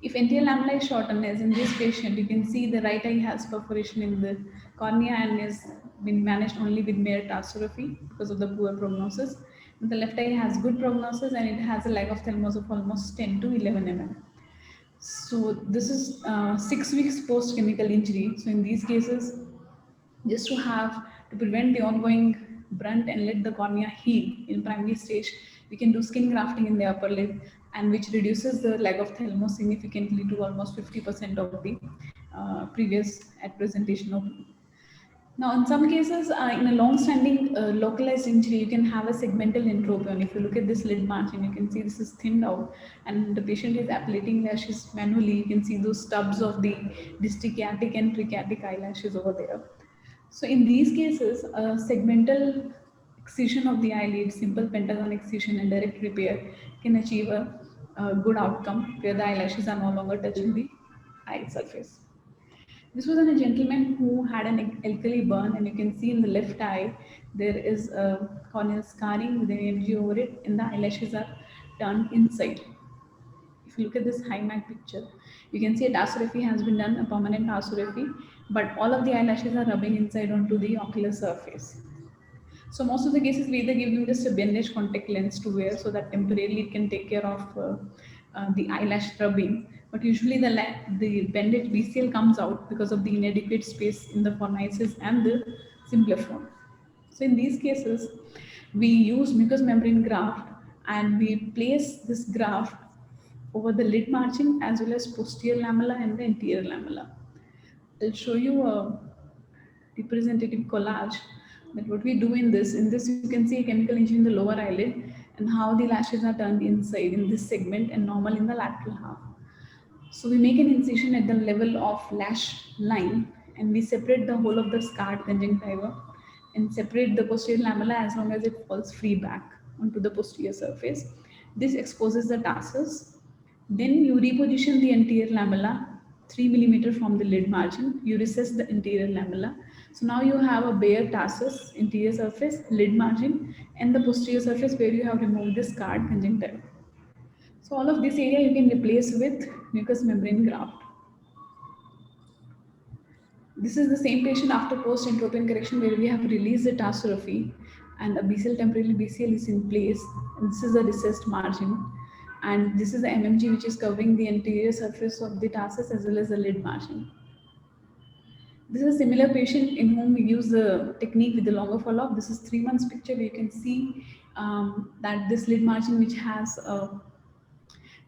If anterior lamella is shortened, as in this patient, you can see the right eye has perforation in the cornea and has been managed only with mere tarsorrhaphy because of the poor prognosis. The left eye has good prognosis and it has a lag of thalmos of almost 10 to 11 mm. So this is 6 weeks post chemical injury. So in these cases, just to prevent the ongoing brunt and let the cornea heal in primary stage, we can do skin grafting in the upper lid, and which reduces the lag of thalmos significantly to almost 50% of the previous at presentation of. Now, in some cases, in a long-standing localized injury, you can have a segmental entropion. If you look at this lid margin, you can see this is thinned out, and the patient is applicating lashes manually. You can see those stubs of the dystichiatic and trichiatic eyelashes over there. So, in these cases, a segmental excision of the eyelid, simple pentagon excision, and direct repair can achieve a good outcome where the eyelashes are no longer touching the eye surface. This was in a gentleman who had an alkali burn, and you can see in the left eye there is a corneal scarring with an AMG over it, and the eyelashes are turned inside. If you look at this HIMAC picture, you can see a tarsorrhaphy has been done, a permanent tarsorrhaphy, but all of the eyelashes are rubbing inside onto the ocular surface. So most of the cases we either give them just a bandage contact lens to wear so that temporarily it can take care of the eyelash rubbing. But usually the bandage BCL comes out because of the inadequate space in the fornices and the symblepharon. So in these cases, we use mucous membrane graft, and we place this graft over the lid margin as well as posterior lamella and the anterior lamella. I'll show you a representative collage that what we do in this you can see a chemical injury in the lower eyelid and how the lashes are turned inside in this segment and normal in the lateral half. So we make an incision at the level of lash line, and we separate the whole of the scarred conjunctiva and separate the posterior lamella as long as it falls free back onto the posterior surface. This exposes the tarsus. Then you reposition the anterior lamella 3 mm from the lid margin. You recess the anterior lamella. So now you have a bare tarsus, interior surface, lid margin, and the posterior surface where you have removed the scarred conjunctiva. So all of this area you can replace with mucous membrane graft. This is the same patient after post-entropion correction where we have released the tarsorrhaphy and a BCL temporarily BCL is in place. And this is the recessed margin. And this is the MMG which is covering the anterior surface of the tarsus as well as the lid margin. This is a similar patient in whom we use the technique with the longer follow-up. This is 3 months picture where you can see that this lid margin which has a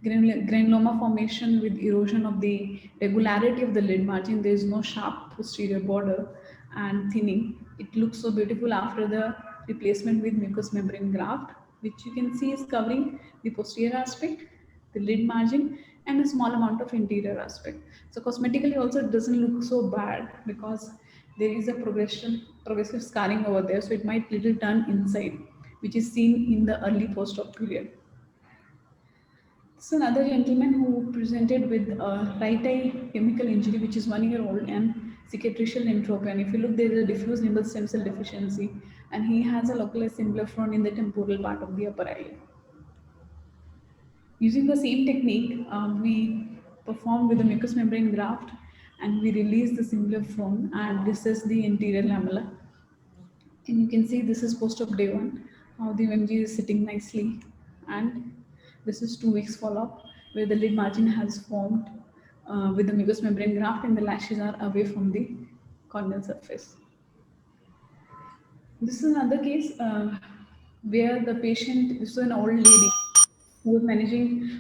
granuloma formation with erosion of the regularity of the lid margin. There is no sharp posterior border and thinning. It looks so beautiful after the replacement with mucous membrane graft, which you can see is covering the posterior aspect, the lid margin, and a small amount of interior aspect. So cosmetically also it doesn't look so bad because there is a progressive scarring over there. So it might little turn inside, which is seen in the early post-op period. This is another gentleman who presented with a right eye chemical injury, which is 1 year old, and cicatricial entropy. And if you look, there is a diffuse limbal stem cell deficiency, and he has a localized symblophron in the temporal part of the upper eyelid. Using the same technique, we performed with the mucous membrane graft, and we released the symblophron and recess the anterior lamella. And you can see this is post-op day 1, how the MMG is sitting nicely, and this is 2 weeks follow-up where the lid margin has formed with the mucous membrane graft and the lashes are away from the corneal surface. This is another case where the patient, this is an old lady who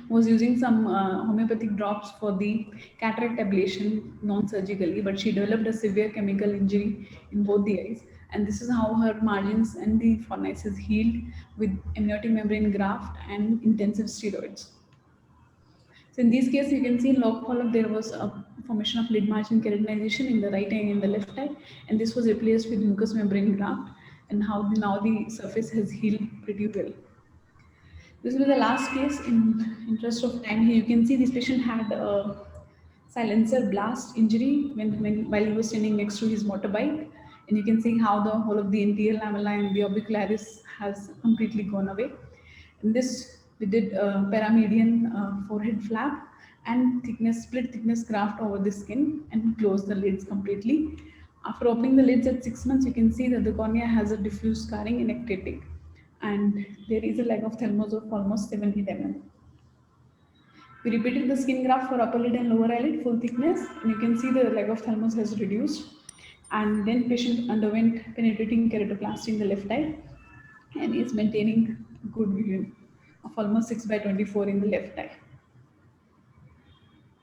was using some homeopathic drops for the cataract ablation non-surgically, but she developed a severe chemical injury in both the eyes. And this is how her margins and the fornices healed with amniotic membrane graft and intensive steroids. So in this case, you can see in log follow-up, there was a formation of lid margin keratinization in the right eye and the left eye, and this was replaced with mucous membrane graft, and how now the surface has healed pretty well. This will be the last case. In interest of time here, you can see this patient had a silencer blast injury while he was standing next to his motorbike. And you can see how the whole of the anterior lamella and the orbicularis has completely gone away. In this, we did paramedian forehead flap and split thickness graft over the skin and closed the lids completely. After opening the lids at 6 months, you can see that the cornea has a diffuse scarring and ectatic, and there is a lag of thelmos of almost 70 mm. We repeated the skin graft for upper lid and lower eyelid, full thickness, and you can see the lag of thelmos has reduced. And then patient underwent penetrating keratoplasty in the left eye and is maintaining good vision of almost 6/24 in the left eye.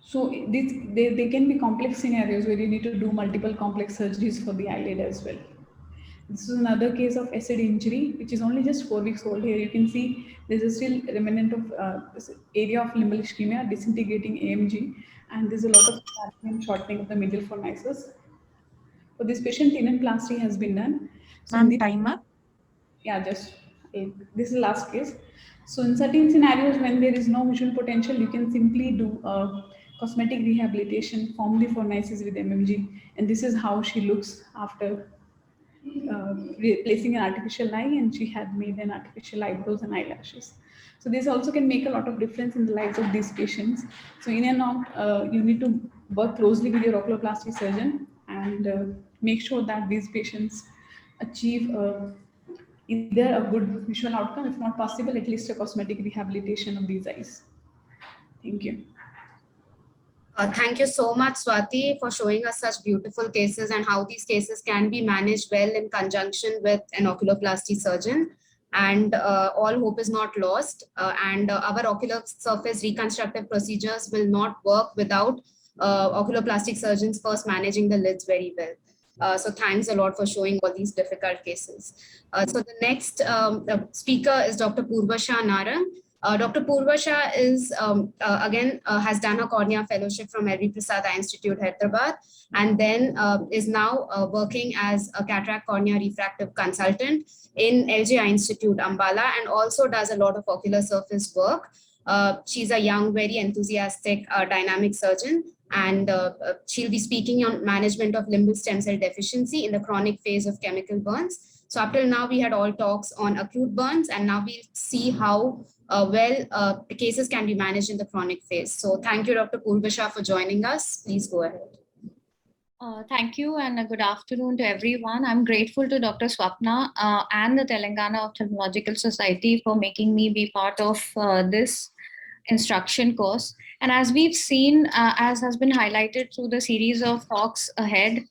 So they can be complex scenarios where you need to do multiple complex surgeries for the eyelid as well. This is another case of acid injury, which is only just 4 weeks old. Here you can see there's a still remnant of this area of limbal ischemia, disintegrating AMG, and there's a lot of shortening of the medial fornices. For this patient, tenonplasty has been done. So Ma'am, timer? Yeah, just this is the last case. So in certain scenarios when there is no visual potential, you can simply do a cosmetic rehabilitation, form the fornices with MMG, and this is how she looks after replacing an artificial eye, and she had made an artificial eyebrows and eyelashes. So this also can make a lot of difference in the lives of these patients. So in and out, you need to work closely with your oculoplasty surgeon and make sure that these patients achieve either a good visual outcome, if not possible, at least a cosmetic rehabilitation of these eyes. Thank you. Thank you so much, Swati, for showing us such beautiful cases and how these cases can be managed well in conjunction with an oculoplasty surgeon. And all hope is not lost. And our ocular surface reconstructive procedures will not work without oculoplastic surgeons first managing the lids very well. So thanks a lot for showing all these difficult cases. So the next speaker is Dr. Purvasha Narang. Dr. Purvasha is again has done a cornea fellowship from LV Prasad Eye Institute, Hyderabad, and then is now working as a cataract cornea refractive consultant in LG Eye Institute, Ambala, and also does a lot of ocular surface work. She's a young, very enthusiastic, dynamic surgeon, and she'll be speaking on management of limbal stem cell deficiency in the chronic phase of chemical burns. So up till now, we had all talks on acute burns, and now we'll see how the cases can be managed in the chronic phase. So thank you, Dr. Purvasha, for joining us. Please go ahead. Thank you and a good afternoon to everyone. I'm grateful to Dr. Swapna and the Telangana Ophthalmological Society for making me be part of this instruction course. And as we've seen, as has been highlighted through the series of talks ahead,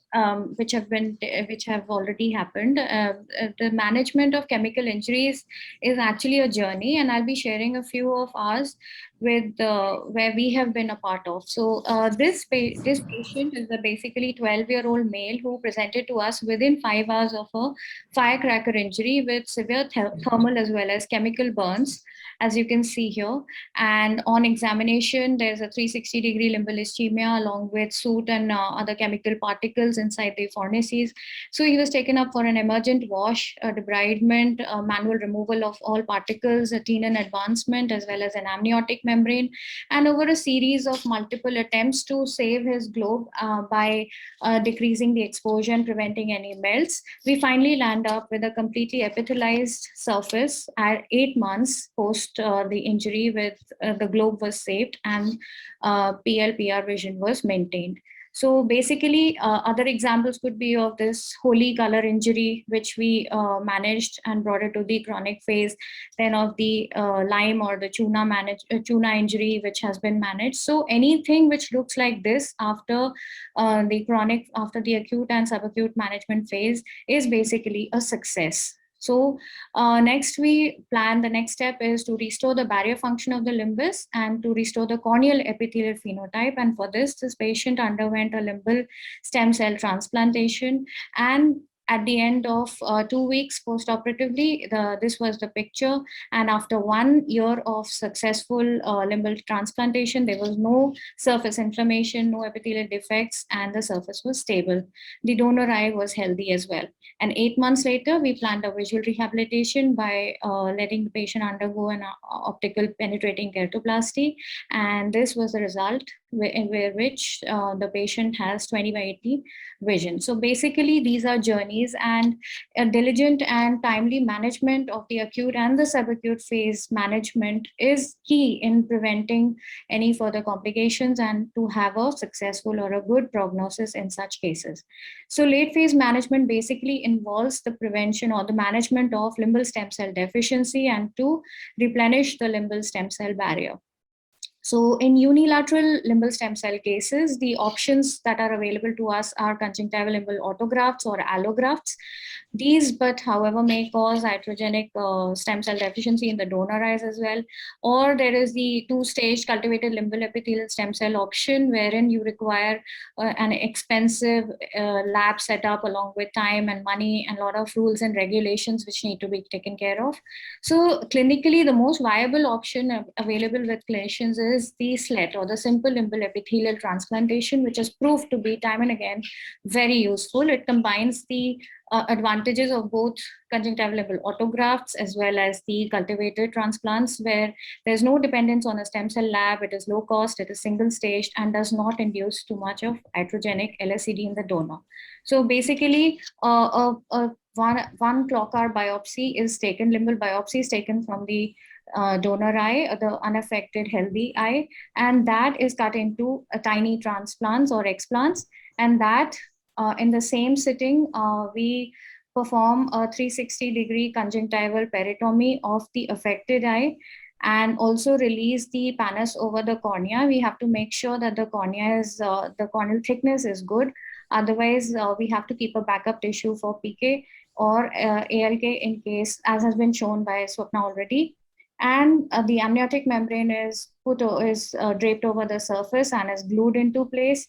which have already happened, the management of chemical injuries is actually a journey, and I'll be sharing a few of ours with where we have been a part of. So this patient is a basically 12-year-old male who presented to us within 5 hours of a firecracker injury with severe thermal as well as chemical burns, as you can see here. And on examination, there's a 360-degree limbal ischemia along with soot and other chemical particles inside the fornices. So he was taken up for an emergent wash, debridement, manual removal of all particles, a tenon advancement, as well as an amniotic membrane. And over a series of multiple attempts to save his globe by decreasing the exposure and preventing any melts, we finally land up with a completely epithelialized surface at 8 months post the injury, with the globe was saved and PLPR vision was maintained. So basically, other examples could be of this holy color injury, which we managed and brought it to the chronic phase, then of the Lyme or the tuna injury, which has been managed. So anything which looks like this after after the acute and subacute management phase is basically a success. So next we plan, the next step is to restore the barrier function of the limbus and to restore the corneal epithelial phenotype. And for this patient underwent a limbal stem cell transplantation. And at the end of 2 weeks post-operatively, this was the picture. And after 1 year of successful limbal transplantation, there was no surface inflammation, no epithelial defects, and the surface was stable. The donor eye was healthy as well. And 8 months later, we planned a visual rehabilitation by letting the patient undergo an optical penetrating keratoplasty. And this was the result where which the patient has 20/80 vision. So basically, these are journeys, and a diligent and timely management of the acute and the subacute phase management is key in preventing any further complications and to have a successful or a good prognosis in such cases. So late phase management basically involves the prevention or the management of limbal stem cell deficiency and to replenish the limbal stem cell barrier. So in unilateral limbal stem cell cases, the options that are available to us are conjunctival limbal autografts or allografts. These, but however, may cause iatrogenic stem cell deficiency in the donor eyes as well. Or there is the two-stage cultivated limbal epithelial stem cell option, wherein you require an expensive lab setup along with time and money and a lot of rules and regulations which need to be taken care of. So clinically, the most viable option available with clinicians is the SLET or the simple limbal epithelial transplantation, which has proved to be time and again very useful. It combines the advantages of both conjunctival limbal autografts as well as the cultivated transplants, where there's no dependence on a stem cell lab, it is low cost, it is single staged, and does not induce too much of iatrogenic LSCD in the donor. So basically, one Klockar biopsy is taken, limbal biopsy is taken from the donor eye, the unaffected healthy eye, and that is cut into tiny transplants or explants, and that in the same sitting, we perform a 360-degree conjunctival peritomy of the affected eye and also release the pannus over the cornea. We have to make sure that the cornea is, the corneal thickness is good. Otherwise, we have to keep a backup tissue for PK or ALK in case, as has been shown by Swapna already. And the amniotic membrane is draped over the surface and is glued into place.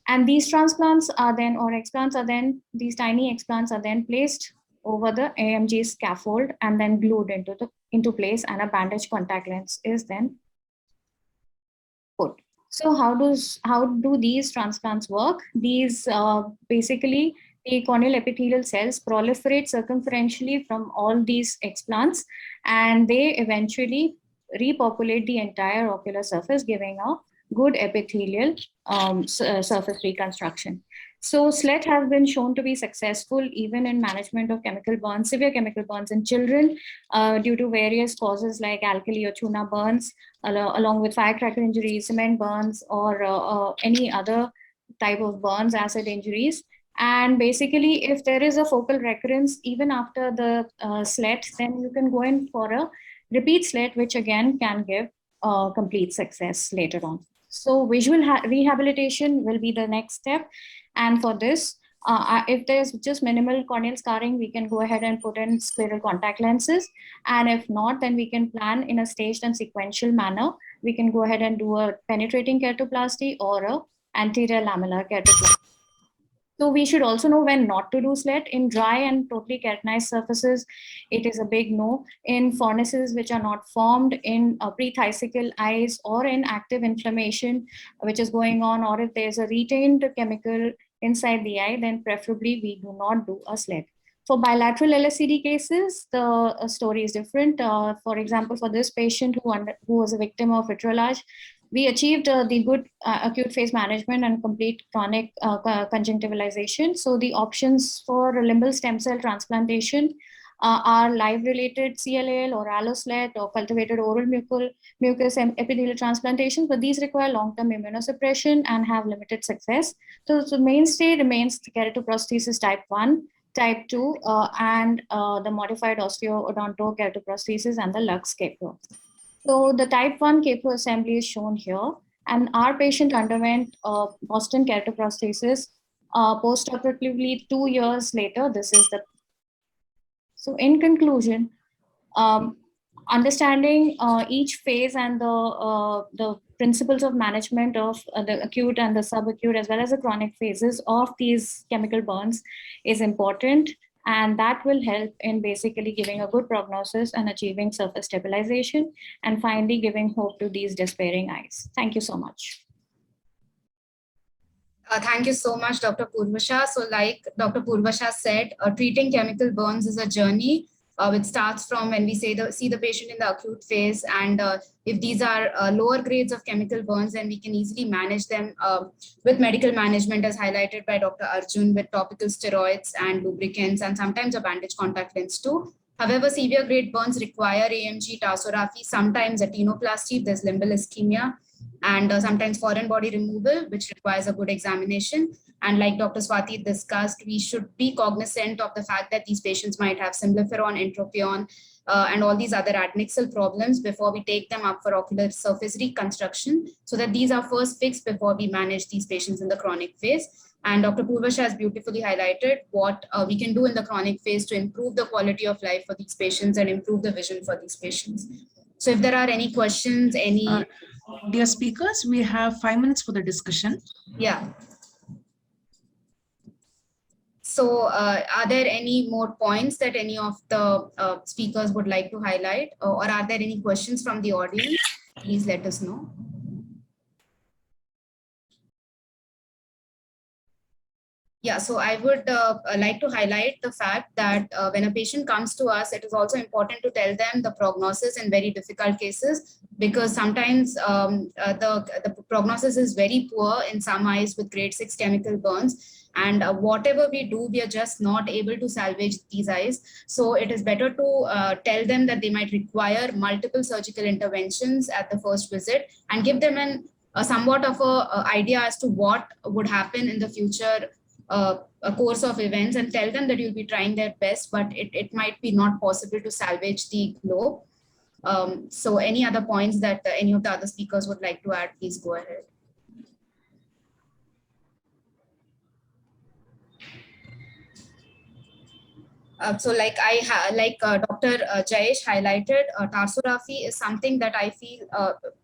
And these transplants are then, or explants are then, these tiny explants are then placed over the AMG scaffold and then glued into place, and a bandage contact lens is then put. So how do these transplants work? These basically, the corneal epithelial cells proliferate circumferentially from all these explants, and they eventually repopulate the entire ocular surface, giving a good epithelial surface reconstruction. So SLET has been shown to be successful even in management of chemical burns, severe chemical burns in children due to various causes like alkali or tuna burns, along with firecracker injuries, cement burns, or any other type of burns, acid injuries. And basically, if there is a focal recurrence even after the slit, then you can go in for a repeat slit, which again can give complete success later on. So visual rehabilitation will be the next step. And for this, if there's just minimal corneal scarring, we can go ahead and put in scleral contact lenses. And if not, then we can plan in a staged and sequential manner. We can go ahead and do a penetrating keratoplasty or a anterior lamellar keratoplasty. So we should also know when not to do slit. In dry and totally keratinized surfaces, it is a big no. In fornices which are not formed, in pretheisical eyes, or in active inflammation which is going on, or if there's a retained chemical inside the eye, then preferably we do not do a slit. For bilateral LSCD cases, the story is different. For example, for this patient who was a victim of vitrolage, we achieved the good acute phase management and complete chronic conjunctivalization. So the options for limbal stem cell transplantation are live-related CLAL or alloslet or cultivated oral mucus epithelial transplantations, but these require long-term immunosuppression and have limited success. So the mainstay remains the keratoprosthesis type 1, type 2, and the modified osteoodonto keratoprosthesis and the Lux capro. So the type 1 capro assembly is shown here, and our patient underwent Boston keratoprosthesis post-operatively 2 years later. This is the. So in conclusion, understanding each phase and the principles of management of the acute and the subacute as well as the chronic phases of these chemical burns is important. And that will help in basically giving a good prognosis and achieving surface stabilization and finally giving hope to these despairing eyes. Thank you so much. Thank you so much, Dr. Purvasha. So like Dr. Purvasha said, treating chemical burns is a journey which starts from when we see the patient in the acute phase. And if these are lower grades of chemical burns, then we can easily manage them with medical management as highlighted by Dr. Arjun, with topical steroids and lubricants and sometimes a bandage contact lens too. However, severe grade burns require AMG, tarsography, sometimes a tenoplasty if there's limbal ischemia, and sometimes foreign body removal, which requires a good examination. And like Dr. Swati discussed, we should be cognizant of the fact that these patients might have symblepharon, entropion, and all these other adnexal problems before we take them up for ocular surface reconstruction, so that these are first fixed before we manage these patients in the chronic phase. And Dr. Purvasha has beautifully highlighted what we can do in the chronic phase to improve the quality of life for these patients and improve the vision for these patients. So if there are any questions, dear speakers, we have 5 minutes for the discussion. Yeah. So are there any more points that any of the speakers would like to highlight, or are there any questions from the audience? Please let us know. Yeah, so I would like to highlight the fact that when a patient comes to us, it is also important to tell them the prognosis in very difficult cases, because sometimes the prognosis is very poor in some eyes with grade 6 chemical burns. And whatever we do, we are just not able to salvage these eyes. So it is better to tell them that they might require multiple surgical interventions at the first visit and give them a somewhat of a idea as to what would happen in the future a course of events, and tell them that you'll be trying their best, but it might be not possible to salvage the globe. So any other points that any of the other speakers would like to add, please go ahead. So like Dr. Jayesh highlighted, tarsography is something that I feel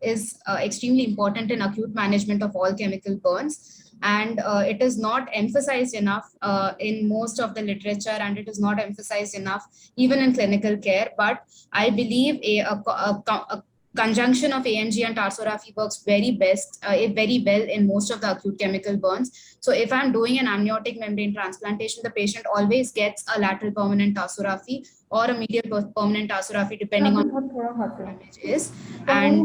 is extremely important in acute management of all chemical burns. And it is not emphasized enough in most of the literature, and it is not emphasized enough even in clinical care. But I believe a conjunction of AMG and tarsography works very well in most of the acute chemical burns. So if I'm doing an amniotic membrane transplantation, the patient always gets a lateral permanent tarsography or a medial permanent tarsography, depending on what the damage is. And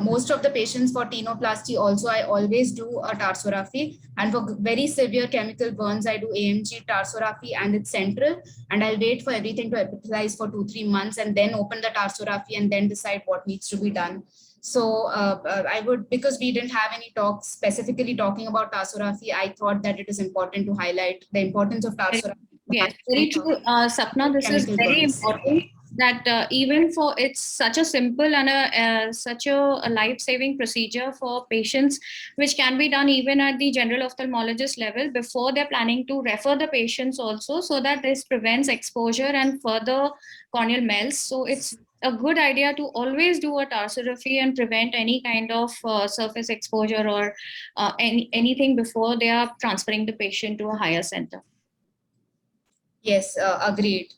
most of the patients for tenoplasty also, I always do a tarsography. And for very severe chemical burns, I do AMG, tarsography, and it's central. And I'll wait for everything to epithelize for 2-3 months and then open the tarsography and then decide what needs to be done. So I would, because we didn't have any talks specifically talking about tarsography, I thought that it is important to highlight the importance of tarsography. Yes, very true. Sapna, this is Chemical very burns. important that even for it's such a simple and such a life-saving procedure for patients, which can be done even at the general ophthalmologist level before they're planning to refer the patients also, so that this prevents exposure and further corneal melts. So it's a good idea to always do a tarsography and prevent any kind of surface exposure or anything before they are transferring the patient to a higher center. Yes, agreed.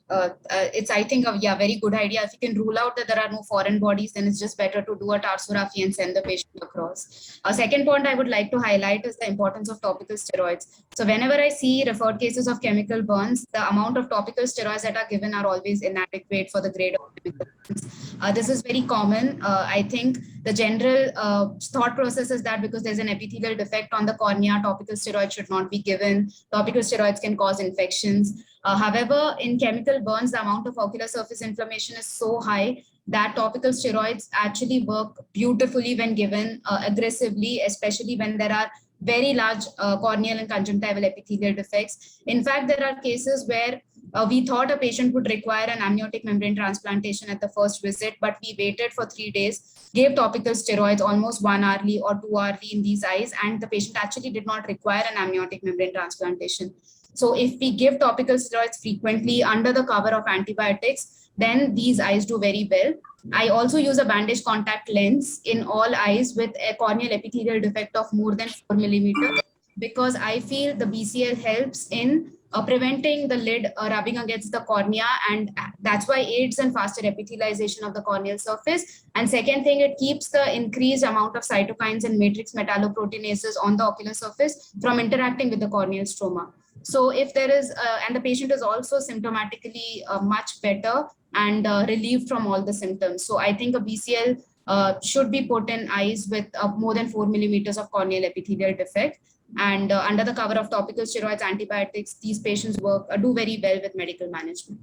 It's, I think, a very good idea. If you can rule out that there are no foreign bodies, then it's just better to do a tarsography and send the patient across. A second point I would like to highlight is the importance of topical steroids. So whenever I see referred cases of chemical burns, the amount of topical steroids that are given are always inadequate for the grade of chemical burns. This is very common. I think the general thought process is that because there's an epithelial defect on the cornea, topical steroids should not be given. Topical steroids can cause infections. However, in chemical burns, the amount of ocular surface inflammation is so high that topical steroids actually work beautifully when given aggressively, especially when there are very large corneal and conjunctival epithelial defects. In fact, there are cases where we thought a patient would require an amniotic membrane transplantation at the first visit, but we waited for 3 days, gave topical steroids almost 1 hourly or 2 hourly in these eyes, and the patient actually did not require an amniotic membrane transplantation. So if we give topical steroids frequently under the cover of antibiotics, then these eyes do very well. I also use a bandage contact lens in all eyes with a corneal epithelial defect of more than 4 millimeters, because I feel the BCL helps in preventing the lid rubbing against the cornea, and that's why aids in faster epithelialization of the corneal surface. And second thing, it keeps the increased amount of cytokines and matrix metalloproteinases on the ocular surface from interacting with the corneal stroma. So if there is, and the patient is also symptomatically much better and relieved from all the symptoms. So I think a BCL should be put in eyes with more than 4 millimeters of corneal epithelial defect. And under the cover of topical steroids, antibiotics, these patients do very well with medical management.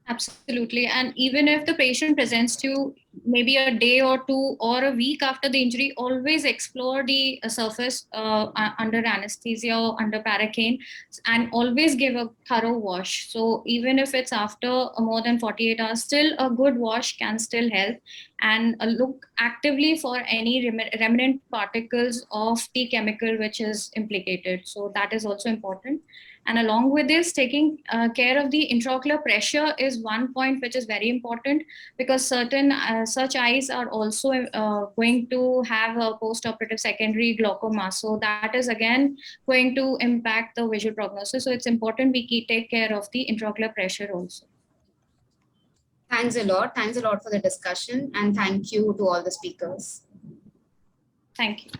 Absolutely. And even if the patient presents to maybe a day or two or a week after the injury, always explore the surface under anesthesia or under Paracaine, and always give a thorough wash. So even if it's after more than 48 hours, still a good wash can still help. And look actively for any remnant particles of the chemical which is implicated. So that is also important. And along with this, taking care of the intraocular pressure is one point which is very important, because certain such eyes are also going to have a post-operative secondary glaucoma. So that is again going to impact the visual prognosis. So it's important we take care of the intraocular pressure also. Thanks a lot. Thanks a lot for the discussion. And thank you to all the speakers. Thank you.